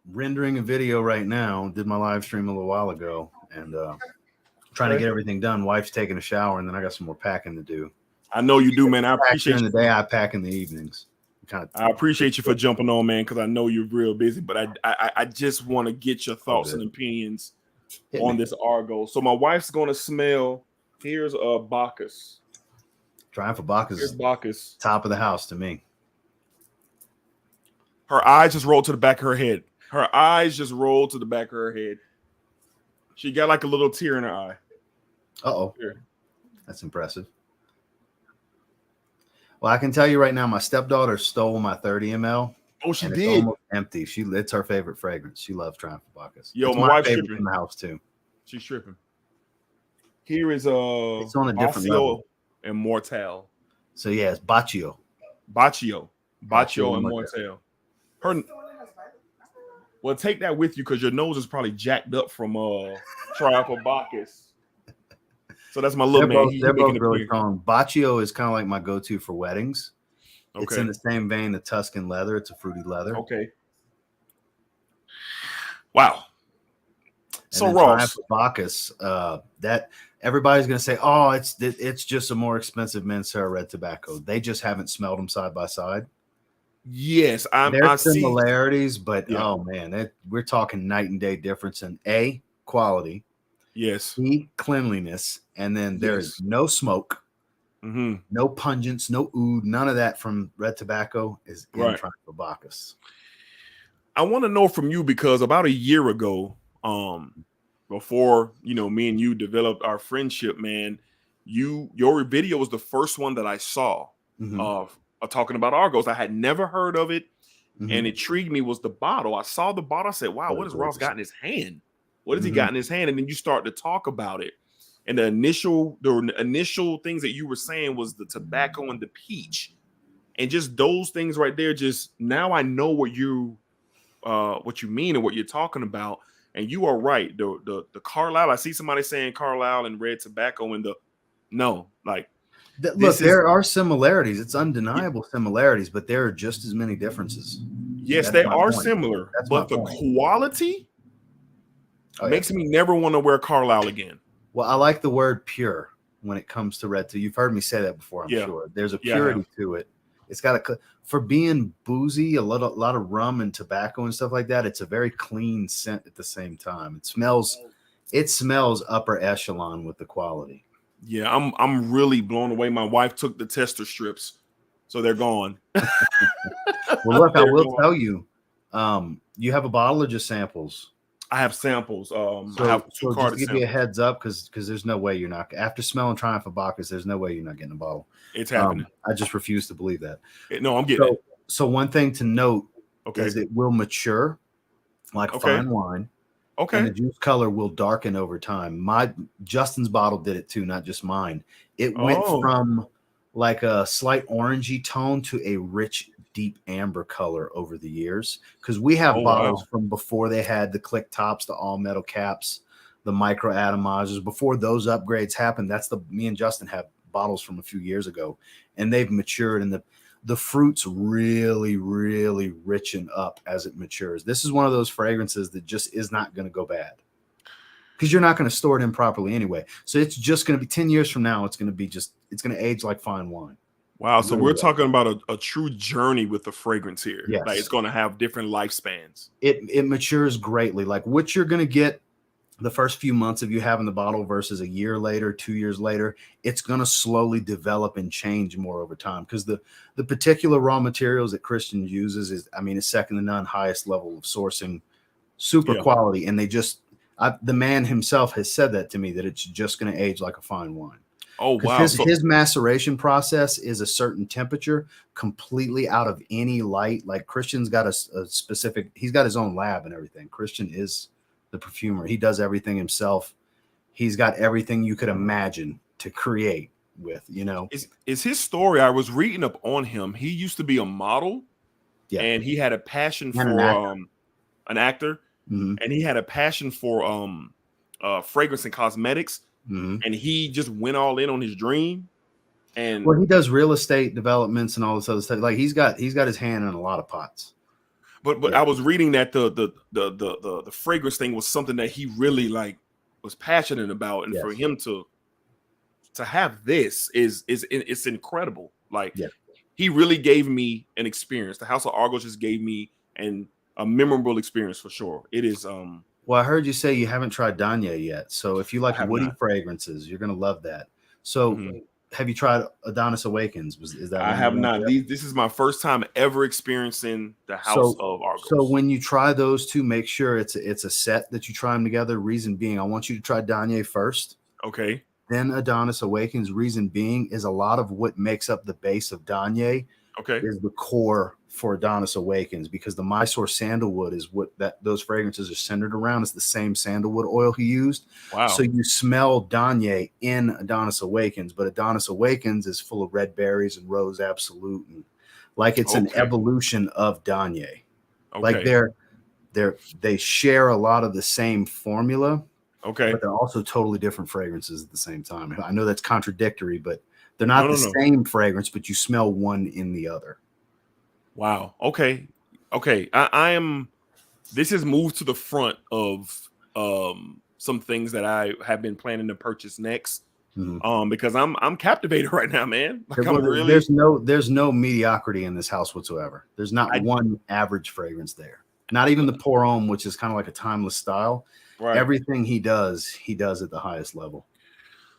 Rendering a video right now. Did my live stream a little while ago, and trying to get everything done. Wife's taking a shower, and then I got some more packing to do. I know you do, man. I appreciate you. In the day, I pack in the evenings. I appreciate you for jumping on, man, because I know you're real busy. But I just want to get your thoughts and opinions on this Argos. So my wife's gonna smell. Here's Bacchus. Triumph of Bacchus. Here's Bacchus. Top of the house to me. Her eyes just rolled to the back of her head. She got like a little tear in her eye. Uh-oh. That's impressive. Well, I can tell you right now, my stepdaughter stole my 30 ml. Oh, she did. It's almost empty. It's her favorite fragrance. She loves Triumph of Bacchus. Yo, my wife's tripping in the house too. She's tripping. Here is it's on a different Bacio level. Immortale. So yeah, it's Bacio. Bacio Immortale. Well, take that with you because your nose is probably jacked up from Triumph of Bacchus. So that's my little man. They're both really strong. Bacio is kind of like my go-to for weddings. Okay. It's in the same vein, the Tuscan leather. It's a fruity leather. Okay. Wow. So Ross, Bacchus, that everybody's gonna say, "Oh, it's just a more expensive Mancera red tobacco." They just haven't smelled them side by side. Yes, there's similarities, but oh man, we're talking night and day difference in A, quality. Yes. B, cleanliness, and then there's no smoke, no pungence, no oud, none of that from red tobacco is in Triumph of Bacchus. I want to know from you because about a year ago, before me and you developed our friendship, man, your video was the first one that I saw of talking about Argos. I had never heard of it, and intrigued me was the bottle. I saw the bottle. I said, "Wow, what has Ross got in his hand? What has he got in his hand?" And then you start to talk about it. And the initial things that you were saying was the tobacco and the peach. And just those things right there, just now I know what you mean and what you're talking about. And you are right. The Carlisle, I see somebody saying Carlisle and red tobacco and there are similarities. It's undeniable similarities, but there are just as many differences. Yes, they are similar. But the quality makes me never want to wear Carlisle again. Well, I like the word pure when it comes to red. You've heard me say that before, I'm sure. There's a purity to it. It's got for being boozy, a lot of rum and tobacco and stuff like that. It's a very clean scent at the same time. It smells upper echelon with the quality. Yeah, I'm really blown away. My wife took the tester strips, so they're gone. Well, look, I will tell you, you have a bottle or just samples? I have samples. I have two cards. Just give you a heads up because there's no way you're not after smelling Triumph of Bacchus. There's no way you're not getting a bottle. It's happening. I just refuse to believe that. No, I'm getting it. So one thing to note is it will mature like fine wine. Okay. And the juice color will darken over time. Justin's bottle did it too, not just mine. It went from like a slight orangey tone to a rich, deep amber color over the years. Because we have bottles from before they had the click tops, the all metal caps, the micro atomizers. Before those upgrades happened, me and Justin have bottles from a few years ago, and they've matured, and the fruits really, really richen up as it matures. This is one of those fragrances that just is not going to go bad because you're not going to store it in properly anyway. So it's just going to be 10 years from now. It's going to age like fine wine. Wow. So we're talking about a true journey with the fragrance here. Yes. Like it's going to have different lifespans. It matures greatly. Like what you're going to get the first few months of you having the bottle versus a year later, 2 years later, it's going to slowly develop and change more over time because the particular raw materials that Christian uses is second to none, highest level of sourcing, super quality. And the man himself has said that to me, that it's just going to age like a fine wine. Oh, wow. His maceration process is a certain temperature, completely out of any light. Like Christian's got a specific, he's got his own lab and everything. Christian is the perfumer. He does everything himself. He's got everything you could imagine to create with, Is his story. I was reading up on him. He used to be a model, and he had a passion for an actor, and he had a passion for fragrance and cosmetics, and he just went all in on his dream. And he does real estate developments and all this other stuff. Like he's got his hand in a lot of pots. But I was reading that the fragrance thing was something that he really was passionate about, and for him to have this it's incredible. He really gave me an experience. The House of Argos just gave me a memorable experience for sure. It is. Well, I heard you say you haven't tried Danye yet, so if you like woody fragrances, you're gonna love that. So. Have you tried Adonis Awakens? Is that? I have not. This is my first time ever experiencing the House of Argos. So when you try those two, make sure it's a set that you try them together. Reason being, I want you to try Danye first. Okay. Then Adonis Awakens. Reason being is a lot of what makes up the base of Danye. Okay. Is the core for Adonis Awakens, because the Mysore sandalwood is what those fragrances are centered around. It's the same sandalwood oil he used. Wow. So you smell Danye in Adonis Awakens, but Adonis Awakens is full of red berries and rose absolute, and it's an evolution of Danye. Okay. Like they share a lot of the same formula. Okay. But they're also totally different fragrances at the same time. I know that's contradictory, but they're not the same fragrance, but you smell one in the other. Wow. Okay. I am. This has moved to the front of some things that I have been planning to purchase next. Because I'm captivated right now, man. There's no mediocrity in this house whatsoever. There's not one average fragrance there. Not even the Pour Homme, which is kind of like a timeless style. Right. Everything he does at the highest level.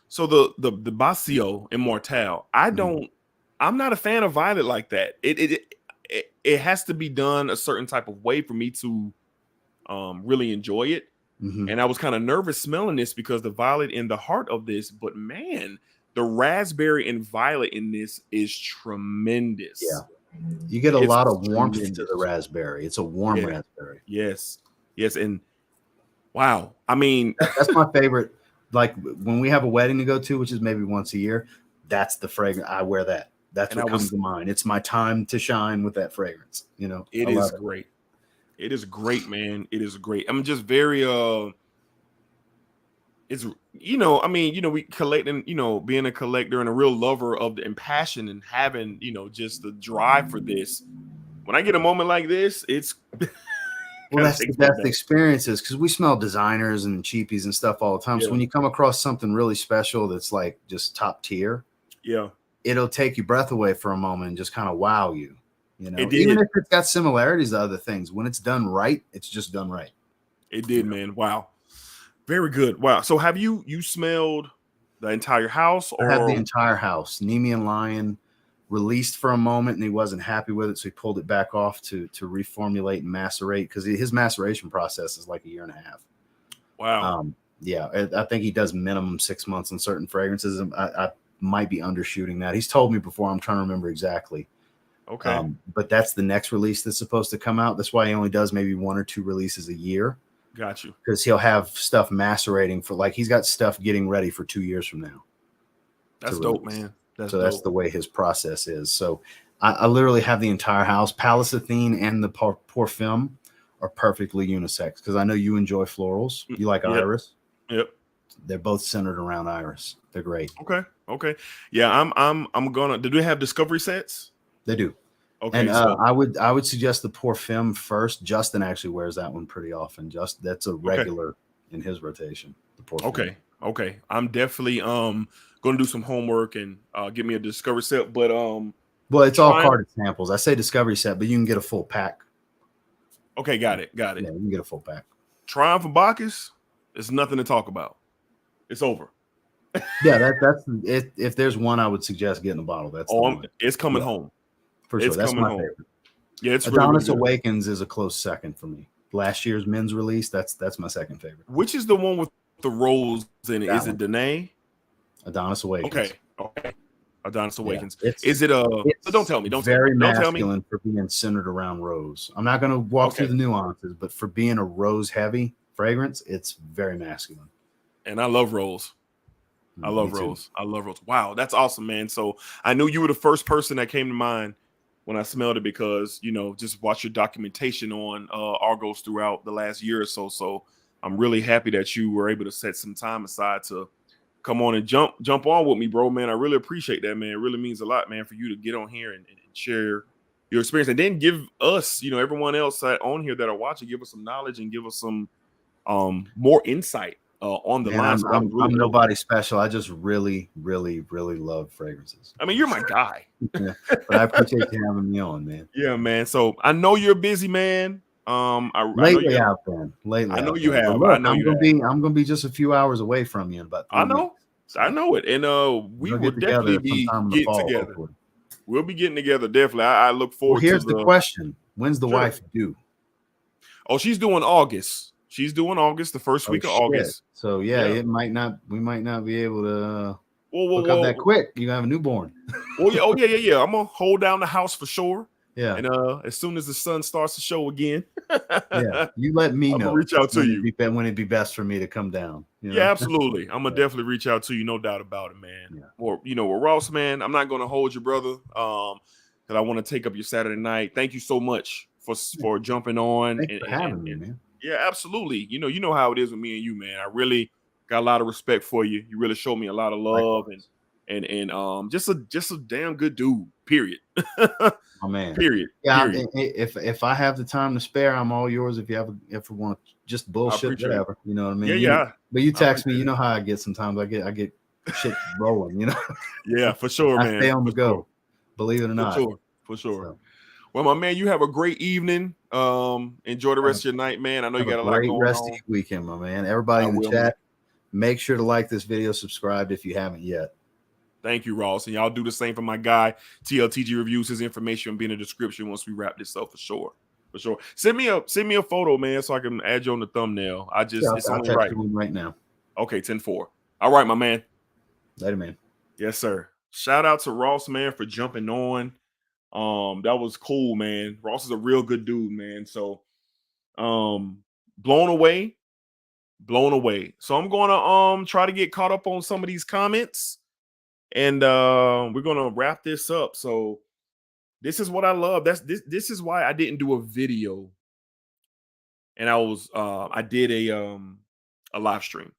So the Bacio Immortale, I'm not a fan of violet like that. It has to be done a certain type of way for me to really enjoy it. And I was kind of nervous smelling this because the violet in the heart of this, but man, the raspberry and violet in this is tremendous. Yeah. You get a lot of warmth to the raspberry. It's a warm raspberry. Yes. And wow. I mean, that's my favorite. Like when we have a wedding to go to, which is maybe once a year, that's the fragrance. I wear that. That's what comes to mind. It's my time to shine with that fragrance. It is great. It is great, man. It is great. I'm just very it's we collecting, being a collector and a real lover of the passion and having, just the drive for this. When I get a moment like this, it's well, that's the best experiences, because we smell designers and cheapies and stuff all the time. So when you come across something really special that's like just top tier, it'll take your breath away for a moment and just kind of wow you. Even if it's got similarities to other things, when it's done right, it's just done right. It did, man. Wow. Very good. Wow. So have you smelled the entire house? Or? I have the entire house. Nemean Lion released for a moment and he wasn't happy with it, so he pulled it back off to reformulate and macerate, because his maceration process is like a year and a half. Wow. I think he does minimum 6 months on certain fragrances. I might be undershooting that. He's told me before. I'm trying to remember exactly. Okay. But that's the next release that's supposed to come out. That's why he only does maybe 1 or 2 releases a year. Got you. Because he'll have stuff macerating for like he's got stuff getting ready for 2 years from now. That's dope, man. That's the way his process is. So I literally have the entire house. Palacetyne and the Parfum are perfectly unisex because I know you enjoy florals. You like iris. Yep. They're both centered around iris. They're great. Okay. Yeah, I'm gonna. Do they have discovery sets? They do. Okay, and so I would suggest the Parfum first. Justin actually wears that one pretty often. That's a regular in his rotation. The Parfum. Okay. I'm definitely gonna do some homework and get me a discovery set. But well, it's all carded samples. I say discovery set, but you can get a full pack. Okay, got it. Yeah, you can get a full pack. Triumph and Bacchus, it's nothing to talk about. It's over. Yeah, that's it. If there's one I would suggest getting a bottle, that's it's coming home. For sure. That's my favorite. Yeah, it's Adonis really Awakens is a close second for me. Last year's men's release, that's my second favorite. Which is the one with the rose in it? Is it Danae? Adonis Awakens. Okay. Adonis Awakens. Yeah, is it don't tell me. Don't very tell me. masculine for being centered around rose. I'm not going to walk through the nuances, but for being a rose heavy fragrance, it's very masculine. And I love rose. I love rose. Wow, that's awesome, man. So I knew you were the first person that came to mind when I smelled it because, just watch your documentation on Argos throughout the last year or so. So I'm really happy that you were able to set some time aside to come on and jump on with me, bro, man. I really appreciate that, man. It really means a lot, man, for you to get on here and share your experience and then give us, everyone else on here that are watching, give us some knowledge and give us some more insight on the line. I'm nobody special. I just really, really, really love fragrances. I mean, you're my guy. Yeah, but I appreciate you having me on, man. Yeah, man. So I know you're a busy man. Lately I've been. I know you have. Look, I'm gonna be just a few hours away from you in about 3 weeks. I know it. And we will definitely be getting together. Hopefully. We'll be getting together, definitely. I look forward to here's the question. When's the wife due? Oh, she's doing August. She's doing August, the first week of August. So we might not be able to hook up that quick. You have a newborn. Yeah. I'm gonna hold down the house for sure. Yeah. And as soon as the sun starts to show again, you let me know. Reach out to you when it'd be best for me to come down. Yeah, absolutely. I'm gonna definitely reach out to you, no doubt about it, man. Yeah. Or with Ross, man, I'm not gonna hold you, brother. Because I want to take up your Saturday night. Thank you so much for jumping on. Thanks for having me, man. Yeah, absolutely. You know how it is with me and you, man. I really got a lot of respect for you. You really showed me a lot of love and just a damn good dude. Period. Oh man. Period. Yeah. If I have the time to spare, I'm all yours. If you ever want to just bullshit, whatever. You know what I mean? Yeah. But you text me. You know how I get sometimes. I get shit rolling. Yeah, for sure, man. I stay on the go. Believe it or not. For sure. So. Well, my man, you have a great evening. Enjoy the rest of your night, man. I know you got a lot going on. Great rest of your weekend, my man. Everybody in the chat, make sure to like this video, subscribe if you haven't yet. Thank you, Ross. And y'all do the same for my guy, TLTG Reviews. His information will be in the description once we wrap this up for sure. For sure. Send me a photo, man, so I can add you on the thumbnail. It's only right. Right now. Okay, 10-4. All right, my man. Later, man. Yes, sir. Shout out to Ross, man, for jumping on. That was cool, man. Ross is a real good dude, man. So blown away. So I'm gonna try to get caught up on some of these comments. And we're gonna wrap this up. So this is what I love. This is why I didn't do a video. And I did a live stream.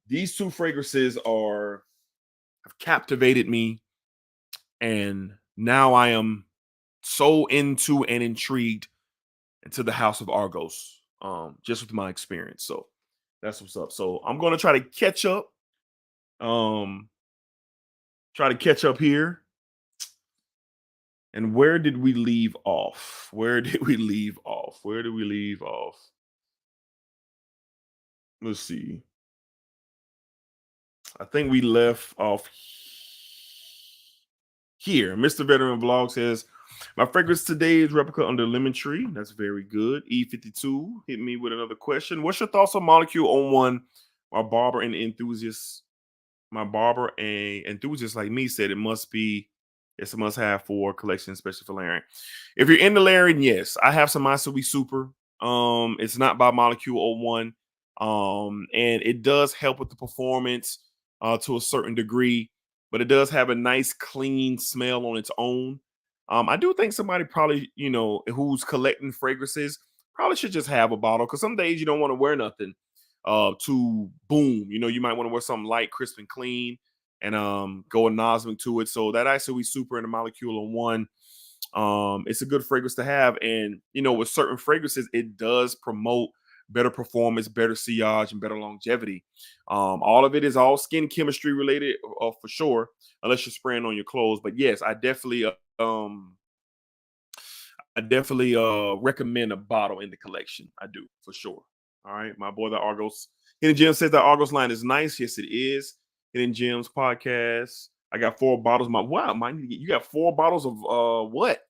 These two fragrances have captivated me, and now I am so into and intrigued into the House of Argos, just with my experience. So that's what's up. So I'm gonna try to catch up. Here. And where did we leave off? Let's see. I think we left off here. Mr. Veteran Vlog says, my fragrance today is Replica Under Lemon Tree. That's very good. E52 hit me with another question. What's your thoughts on Molecule 01? My barber and enthusiast like me said it's a must-have for collection, especially for layering. If you're into layering, yes. I have some Isoe Super It's not by Molecule 01. And it does help with the performance to a certain degree, but it does have a nice clean smell on its own. I do think somebody probably, who's collecting fragrances probably should just have a bottle, because some days you don't want to wear nothing to boom. You might want to wear something light, crisp, and clean, and go a nosming to it. So that actually super in the Molecule 01. It's a good fragrance to have, and with certain fragrances, it does promote better performance, better sillage, and better longevity. All of it is all skin chemistry related, for sure, unless you're spraying on your clothes. But yes, I definitely recommend a bottle in the collection. I do, for sure. All right, my boy, the Argos Hidden Gems says the Argos line is nice. Yes, it is. Hidden Gems podcast. I got 4 bottles. You got 4 bottles of what?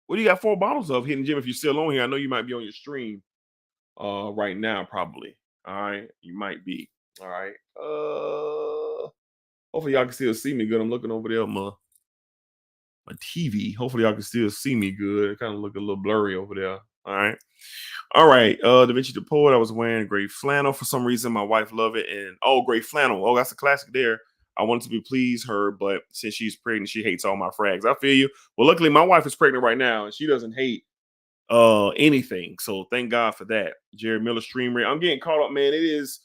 What do you got 4 bottles of, Hidden Gem? If you're still on here, I know you might be on your stream right now, probably. All right, you might be. All right. Hopefully y'all can still see me good. I'm looking over there at my TV. Hopefully y'all can still see me good. It kind of look a little blurry over there. All right. All right. Da Vinci the Poet. I was wearing gray flannel for some reason. My wife loved it. And gray flannel. Oh, that's a classic there. I wanted to please her, but since she's pregnant, she hates all my frags. I feel you. Well, luckily my wife is pregnant right now, and she doesn't hate anything. So thank God for that. Jared Miller stream rate. I'm getting caught up, man. It is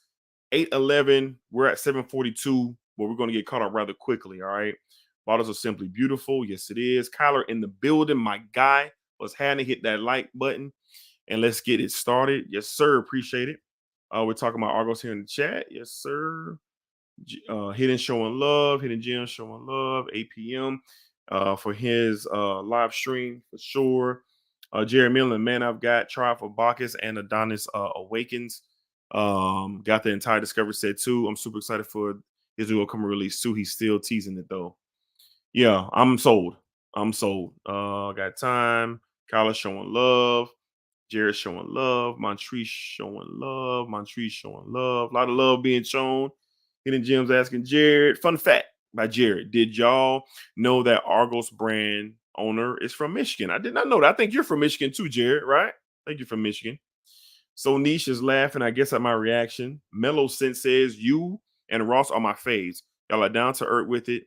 8:11. We're at 7:42, but we're going to get caught up rather quickly. All right. Bottles are simply beautiful. Yes, it is. Kyler in the building. My guy was having to hit that like button, and let's get it started. Yes, sir. Appreciate it. We're talking about Argos here in the chat. Yes, sir. Hidden showing love. Hidden Gems showing love. 8 p.m. For his live stream for sure. Jerry Millen, Man I've Got, Trial for Bacchus, and Adonis Awakens. Got the entire Discovery set too. I'm super excited for his upcoming release too. He's still teasing it though. Yeah, I'm sold. Got time. Kyla showing love. Jared showing love. Montrese showing love. Montrese showing love. A lot of love being shown. Hidden Gems asking Jared. Fun fact by Jared. Did y'all know that Argos brand owner is from Michigan? I did not know that. I think you're from Michigan too, Jared, right? I think you're from Michigan. So Niche is laughing, I guess, at my reaction. Mellow Sense says, you and Ross are my faves. Y'all are down to earth with it.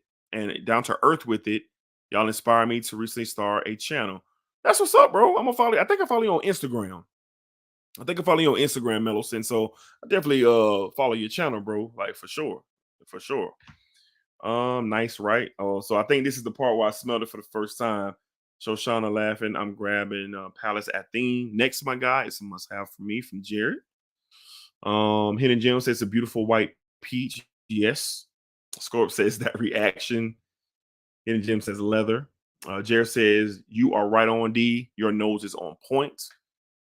Y'all inspire me to recently start a channel. That's what's up, bro. I'm gonna follow you. I think I follow you on Instagram. Mellow Sense. So I definitely follow your channel, bro. Like for sure. For sure. Nice, right? So I think this is the part where I smelled it for the first time. Shoshana laughing. I'm grabbing Palace Athene. Next, my guy, it's a must-have for me from Jared. Hidden Gem says a beautiful white peach. Yes. Scorp says that reaction. Hidden Gem says leather. Jared says, you are right on, D. Your nose is on point.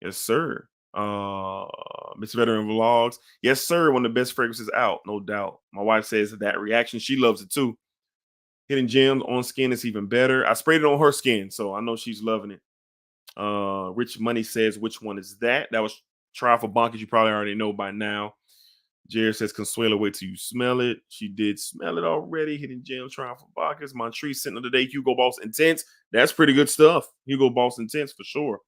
Yes, sir. Mr. Veteran Vlogs. Yes, sir. One of the best fragrances out, no doubt. My wife says that reaction. She loves it too. Hidden Gems on skin is even better. I sprayed it on her skin, so I know she's loving it. Rich Money says, which one is that? That was Try for Bonkers. You probably already know by now. Jared says, Consuela, wait till you smell it. She did smell it already. Hidden Gems, Try for Bonkers. Montrese, Scent of the Day, Hugo Boss Intense. That's pretty good stuff. Hugo Boss Intense for sure.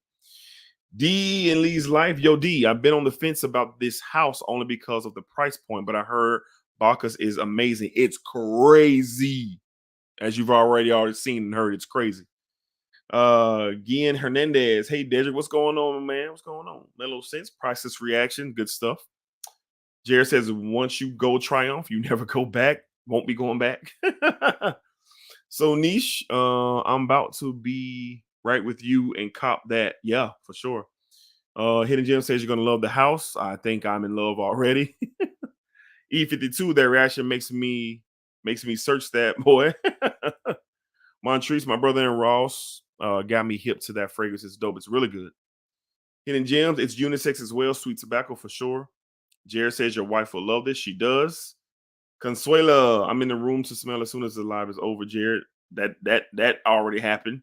D in Lee's life. Yo, D, I've been on the fence about this house only because of the price point, but I heard Bacchus is amazing. It's crazy. As you've already seen and heard, it's crazy. Gian Hernandez. Hey, Dedrick, what's going on, man? What's going on? Mellow Sense, priceless reaction, good stuff. Jared says, once you go Triumph, you never go back. Won't be going back. So, Niche, I'm about to be right with you and cop that. Yeah, for sure. Hidden Gem says you're going to love the house. I think I'm in love already. E52, that reaction makes me search that, boy. Montrese, my brother and Ross, got me hip to that fragrance. It's dope. It's really good. Hidden Gems, it's unisex as well. Sweet tobacco for sure. Jared says your wife will love this. She does. Consuela, I'm in the room to smell as soon as the live is over, Jared. That already happened.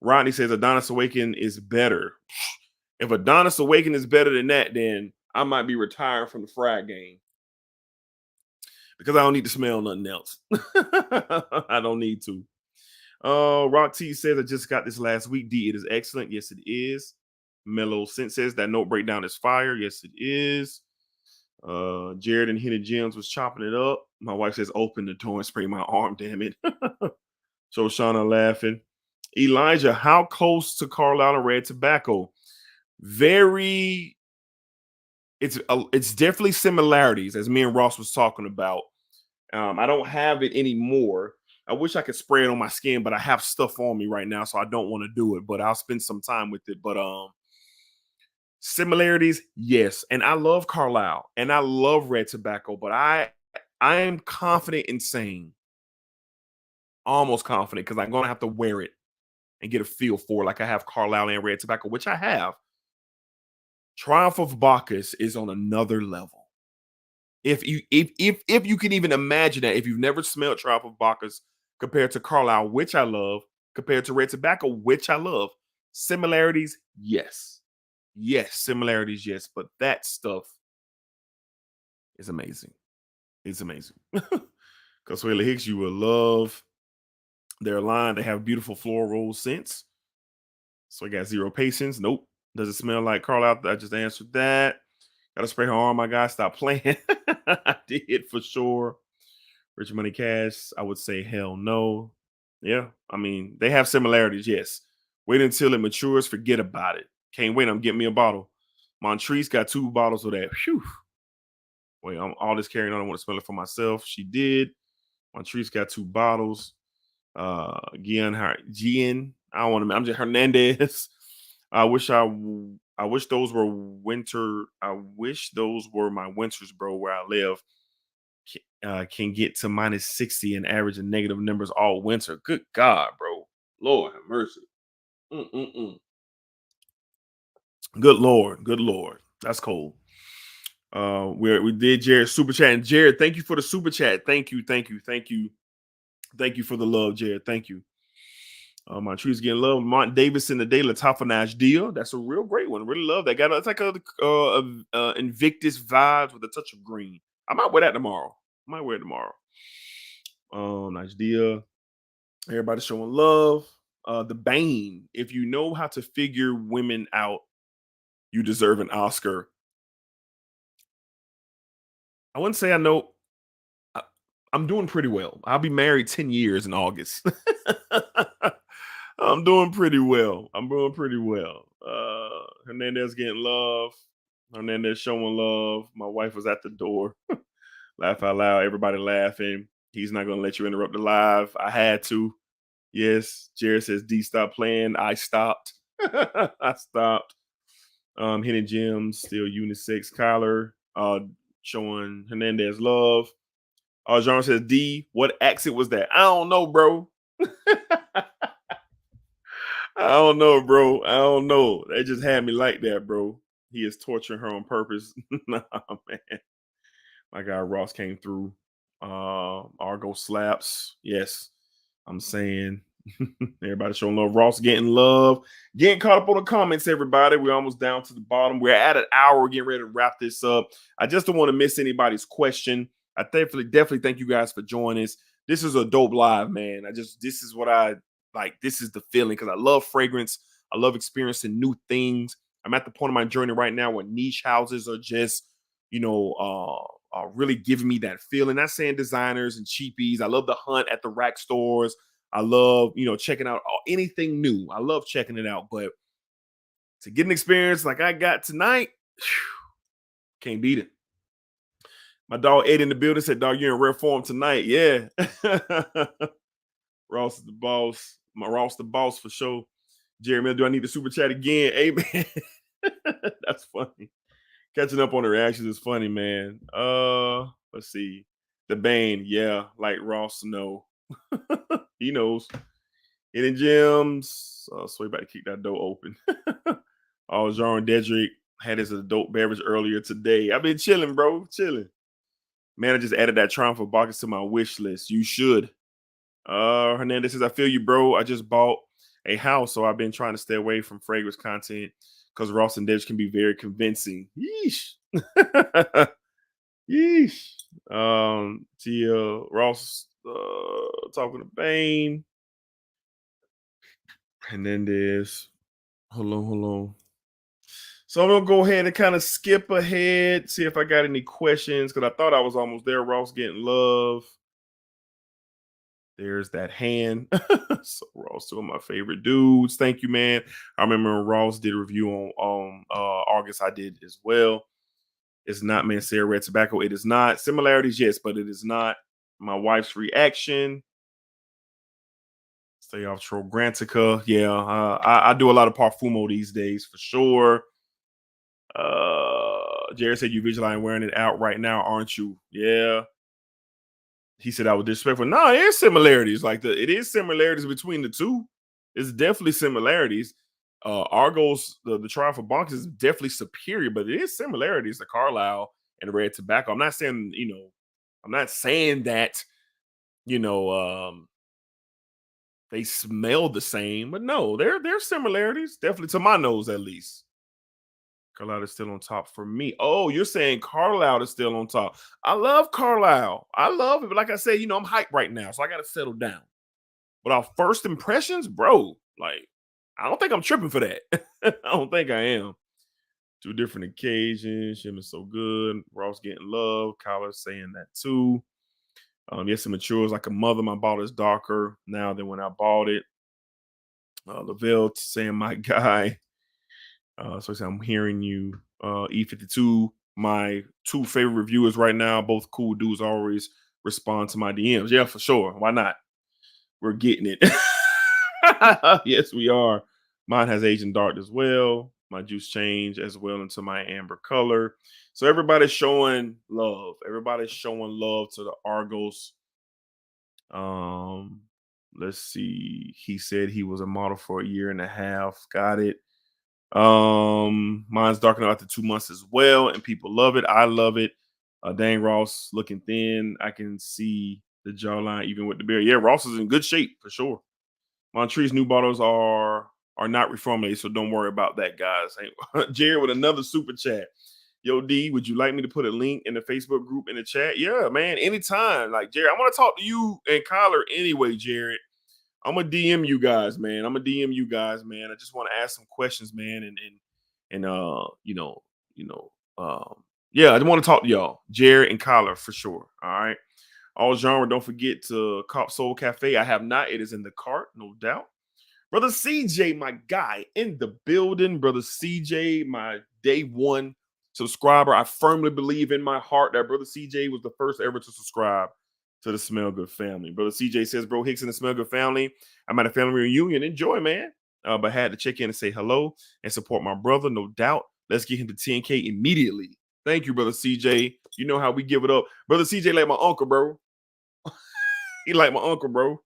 Rodney says Adonis Awaken is better. If Adonis Awaken is better than that, then I might be retiring from the frag game. Because I don't need to smell nothing else. I don't need to. Rock T says I just got this last week. D, it is excellent. Yes, it is. Mellow Sense says that note breakdown is fire. Yes, it is. Jared and Hidden Gems was chopping it up. My wife says, open the door and spray my arm, damn it. So Shauna laughing. Elijah, how close to Carlisle and Red Tobacco? Very, it's definitely similarities, as me and Ross was talking about. I don't have it anymore. I wish I could spray it on my skin, but I have stuff on me right now, so I don't want to do it. But I'll spend some time with it. But similarities, yes. And I love Carlisle and I love Red Tobacco, but I am confident in saying, almost confident, because I'm gonna have to wear it and get a feel for it, like I have Carlisle and Red Tobacco, which I have. Triumph of Bacchus is on another level. If you can even imagine that, if you've never smelled Triumph of Bacchus compared to Carlisle, which I love, compared to Red Tobacco, which I love, similarities, yes. Yes, similarities, yes, but that stuff is amazing. It's amazing. Consuela Hicks, you will love their line. They have beautiful floral scents. So I got zero patience. Nope. Does it smell like Carlisle? I just answered that. Gotta spray her arm, my guy. Stop playing. I did for sure. Rich Money Cash, I would say hell no. Yeah, I mean, they have similarities, yes. Wait until it matures, forget about it. Can't wait, I'm getting me a bottle. Montrese got 2 bottles of that. Phew. Wait, I'm all this carrying on. I want to smell it for myself. She did. Montrese got 2 bottles. Gian, I don't want to. I'm just Hernandez. I wish those were winter. I wish those were my winters, bro. Where I live, can get to minus 60 and average and negative numbers all winter. Good God, bro. Lord have mercy. Good Lord. Good Lord. That's cold. We did Jared super chat, and Jared, thank you for the super chat. Thank you for the love, Jared. Thank you. My trees getting love. Mont Davis in the day, Latafa deal. That's a real great one. Really love that. It's like a Invictus vibes with a touch of green. I might wear that tomorrow. Nice deal. Everybody showing love. The Bane. If you know how to figure women out, you deserve an Oscar. I wouldn't say I know. I'm doing pretty well. I'll be married 10 years in August. I'm doing pretty well. Hernandez getting love. Hernandez showing love. My wife was at the door. Laugh out loud. Everybody laughing. He's not going to let you interrupt the live. I had to. Yes. Jared says, D, stop playing. I stopped. I stopped. Hidden Gems, still unisex collar. Showing Hernandez love. Jean says, D, what accent was that? I don't know, bro. I don't know, bro. I don't know. They just had me like that, bro. He is torturing her on purpose. Nah, man. My guy Ross came through. Argos slaps. Yes, I'm saying. Everybody showing love. Ross getting love. Getting caught up on the comments, everybody. We're almost down to the bottom. We're at an hour. We're getting ready to wrap this up. I just don't want to miss anybody's question. I definitely thank you guys for joining us. This is a dope live, man. This is what I like. This is the feeling, because I love fragrance. I love experiencing new things. I'm at the point of my journey right now where niche houses are just, really giving me that feeling. Not saying designers and cheapies. I love the hunt at the rack stores. I love, checking out anything new. I love checking it out. But to get an experience like I got tonight, can't beat it. My dog Ed in the building said, dog, you're in rare form tonight. Yeah. Ross is the boss. Ross the boss for sure. Jeremy, do I need the super chat again? Hey, man. That's funny. Catching up on the reactions is funny, man. Let's see. The Bane, yeah, like Ross, no. He knows. Hidden Gems. So we about to keep that door open. Jean Dedrick had his adult beverage earlier today. I've been chilling, bro. Chilling. Man, I just added that Triumph of Bacchus to my wish list. You should. Hernandez says, I feel you, bro. I just bought a house, so I've been trying to stay away from fragrance content because Ross and Dedrick can be very convincing. Yeesh. Yeesh. Tia Ross talking to Bane. Hernandez. Hold on. So I'm gonna go ahead and kind of skip ahead, see if I got any questions, because I thought I was almost there. Ross getting love. There's that hand. So Ross, two of my favorite dudes. Thank you, man. I remember when Ross did a review on Argos. I did as well. It's not Mancera Red Tobacco. It is not. Similarities, yes, but it is not. My wife's reaction. Stay off Tro Grantica. Yeah, I do a lot of Parfumo these days for sure. Jared said you visualize wearing it out right now, aren't you? Yeah. He said I was disrespectful. No, it is similarities. It is similarities between the two. It's definitely similarities. Argos, the trial for Bacchus is definitely superior, but it is similarities to Carlisle and Red Tobacco. I'm not saying, I'm not saying that, they smell the same, but no, they're similarities, definitely to my nose at least. Carlisle is still on top for me. Oh, you're saying Carlisle is still on top. I love Carlisle. I love it. But like I said, I'm hyped right now, so I got to settle down. But our first impressions, bro, I don't think I'm tripping for that. I don't think I am. Two different occasions. Shim is so good. Ross getting love. Kyler's saying that too. Yes, it matures like a mother. My bottle is darker now than when I bought it. Lavelle saying my guy. So I'm hearing you. E52, my two favorite reviewers right now, both cool dudes, always respond to my DMs. Yeah, for sure. Why not? We're getting it. Yes, we are. Mine has Agent Dark as well. My juice changed as well into my amber color. So everybody's showing love. Everybody's showing love to the Argos. Let's see. He said he was a model for a year and a half. Got it. Mine's darkening after 2 months as well, and people love it. I love it. Dang, Ross looking thin. I can see the jawline even with the beard. Yeah, Ross is in good shape for sure. Montree's new bottles are not reformulated, so don't worry about that, guys. Jared with another super chat. Yo, D, would you like me to put a link in the Facebook group in the chat? Yeah, man, anytime. Like, Jared, I want to talk to you and Kyler anyway, Jared. I'm gonna DM you guys, man. I just want to ask some questions, man, and yeah, I want to talk to y'all, Jared and Kyler for sure. All right. All genre. Don't forget to Cop Soul Cafe. I have not. It is in the cart, no doubt. Brother CJ, my guy in the building. Brother CJ, my day one subscriber. I firmly believe in my heart that Brother CJ was the first ever to subscribe to the Smell Good family. Brother CJ says, Bro Hicks and the Smell Good family. I'm at a family reunion. Enjoy, man. But had to check in and say hello and support my brother, no doubt. Let's get him to 10K immediately. Thank you, Brother CJ. You know how we give it up. Brother CJ like my uncle, bro. He like my uncle, bro.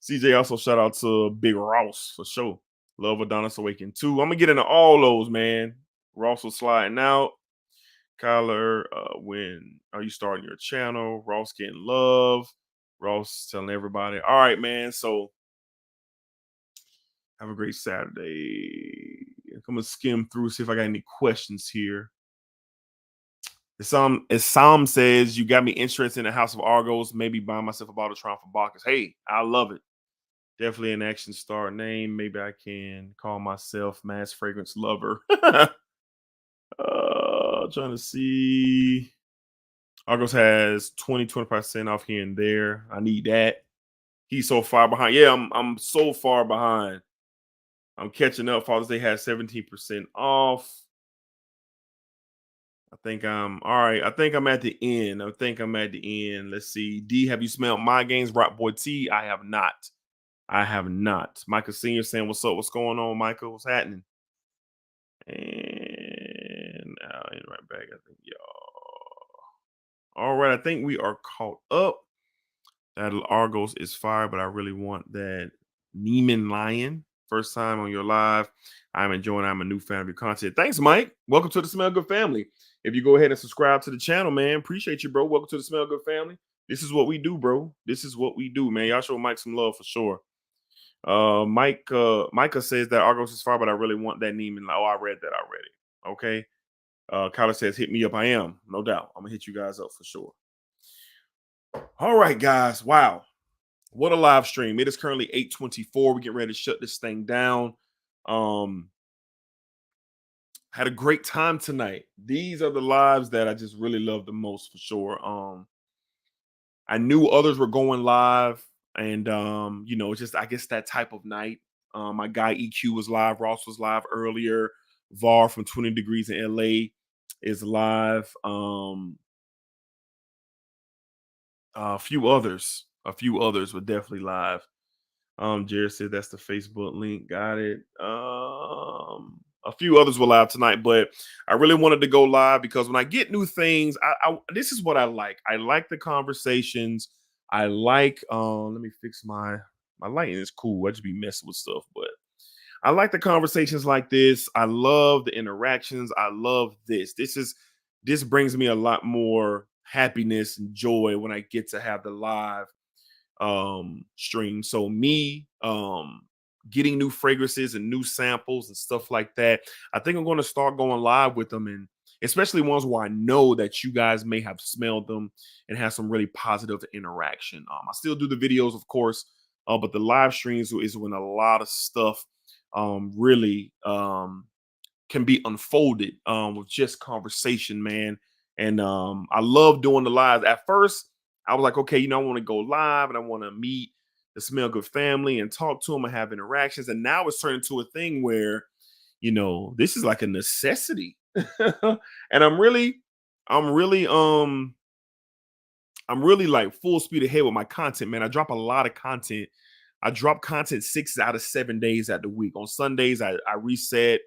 CJ also shout out to Big Ross for sure. Love Adonis Awaken too. I'm gonna get into all those, man. Ross was sliding out. Kyler, when are you starting your channel? Ross getting love. Ross telling everybody, all right, man. So have a great Saturday. I'm gonna skim through, see if I got any questions here. As Sam says, you got me interested in the House of Argos, maybe buying myself a bottle of Triumph for Bacchus. Hey, I love it. Definitely an action star name. Maybe I can call myself Mass Fragrance Lover. Trying to see. Argos has 20-25% off here and there. I need that. He's so far behind. Yeah, I'm so far behind. I'm catching up. Father's Day has 17% off. I think I'm all right. I think I'm at the end. Let's see. D, have you smelled my games? Rock Boy T. I have not. Michael Senior saying, "What's up? What's going on, Michael? What's happening?" And right back. I think y'all. All right, I think we are caught up. That Argos is fire, but I really want that Neiman Lion. First time on your live. I'm enjoying. I'm a new fan of your content. Thanks, Mike. Welcome to the Smell Good family. If you go ahead and subscribe to the channel, man, appreciate you, bro. Welcome to the Smell Good family. This is what we do, bro. This is what we do, man. Y'all show Mike some love for sure. Micah says that Argos is fire, but I really want that Neiman. Oh, I read that already. Okay. Kyler says, hit me up. I am, no doubt. I'm gonna hit you guys up for sure. All right, guys. Wow. What a live stream. It is currently 8:24. We get ready to shut this thing down. Had a great time tonight. These are the lives that I just really love the most for sure. I knew others were going live, and just I guess that type of night. My guy EQ was live, Ross was live earlier, VAR from 20 Degrees in LA is live. A few others were definitely live. Jared said that's the Facebook link. Got it. A few others were live tonight, but I really wanted to go live because when I get new things, I this is what I like. I like the conversations. I like let me fix my lighting is cool. I just be messing with stuff, but I like the conversations like this. I love the interactions. I love this. This brings me a lot more happiness and joy when I get to have the live stream. So me getting new fragrances and new samples and stuff like that, I think I'm going to start going live with them, and especially ones where I know that you guys may have smelled them and have some really positive interaction. I still do the videos, of course, but the live streams is when a lot of stuff really can be unfolded with just conversation, man. And I love doing the lives. At first, I was like, okay, I want to go live and I want to meet the Smell Good family and talk to them and have interactions. And now it's turned into a thing where, this is like a necessity. And I'm really like full speed ahead with my content, man. I drop a lot of content. I drop content 6 out of 7 days at the week. On Sundays, I reset.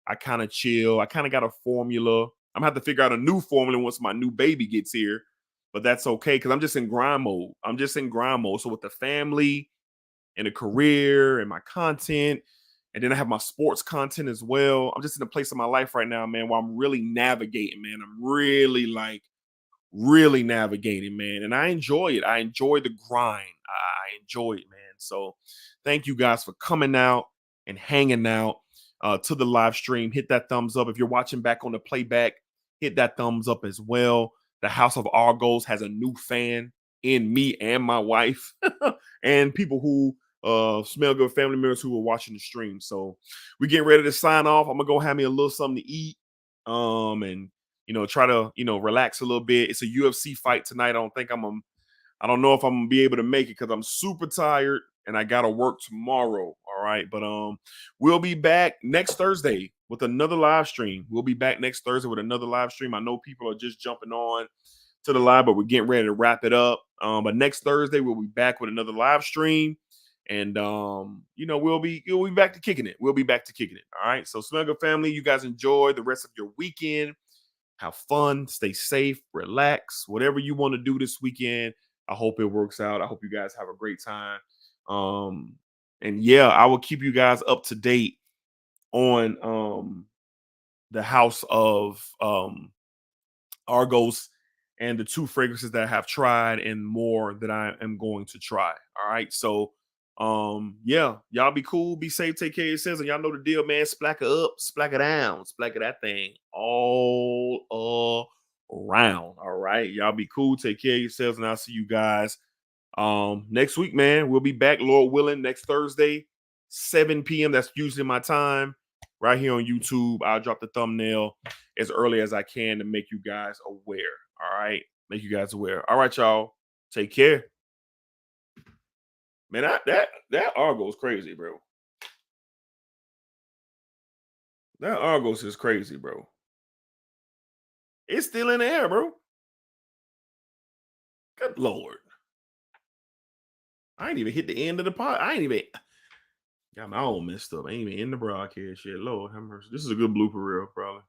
I kind of chill. I kind of got a formula. I'm gonna have to figure out a new formula once my new baby gets here, but that's okay because I'm just in grind mode. So with the family and a career and my content, and then I have my sports content as well. I'm just in a place in my life right now, man, where I'm really navigating, man. I'm really navigating, man. And I enjoy it. I enjoy the grind. I enjoy it, man. So thank you guys for coming out and hanging out to the live stream. Hit that thumbs up. If you're watching back on the playback, hit that thumbs up as well. The House of Argos has a new fan in me and my wife and people who Smell Good family members who are watching the stream. So we're getting ready to sign off. I'm gonna go have me a little something to eat. And try to, relax a little bit. It's a UFC fight tonight. I don't know if I'm gonna be able to make it because I'm super tired and I gotta work tomorrow. All right. But we'll be back next Thursday with another live stream. We'll be back next Thursday with another live stream. I know people are just jumping on to the live, but we're getting ready to wrap it up. But next Thursday, we'll be back with another live stream. And we'll be back to kicking it. We'll be back to kicking it. All right. So Smell Good family, you guys enjoy the rest of your weekend. Have fun, stay safe, relax, whatever you want to do this weekend. I hope it works out. I hope you guys have a great time. And yeah, I will keep you guys up to date on the House of Argos and the 2 fragrances that I have tried and more that I am going to try. All right. So yeah, y'all be cool, be safe, take care of yourselves, and y'all know the deal, man. Splack it up, splack it down, splack it that thing all around. All right, y'all be cool, take care of yourselves, and I'll see you guys next week, man. We'll be back, Lord willing, next Thursday, 7 p.m. That's usually my time right here on YouTube. I'll drop the thumbnail as early as I can to make you guys aware. All right, make you guys aware. All right, y'all, take care. Man, that Argos is crazy, bro. That Argos is crazy, bro. It's still in the air, bro. Good Lord. I ain't even hit the end of the pot. I ain't even got my own messed up. I ain't even in the broadcast yet. Lord have mercy. This is a good blooper reel, probably.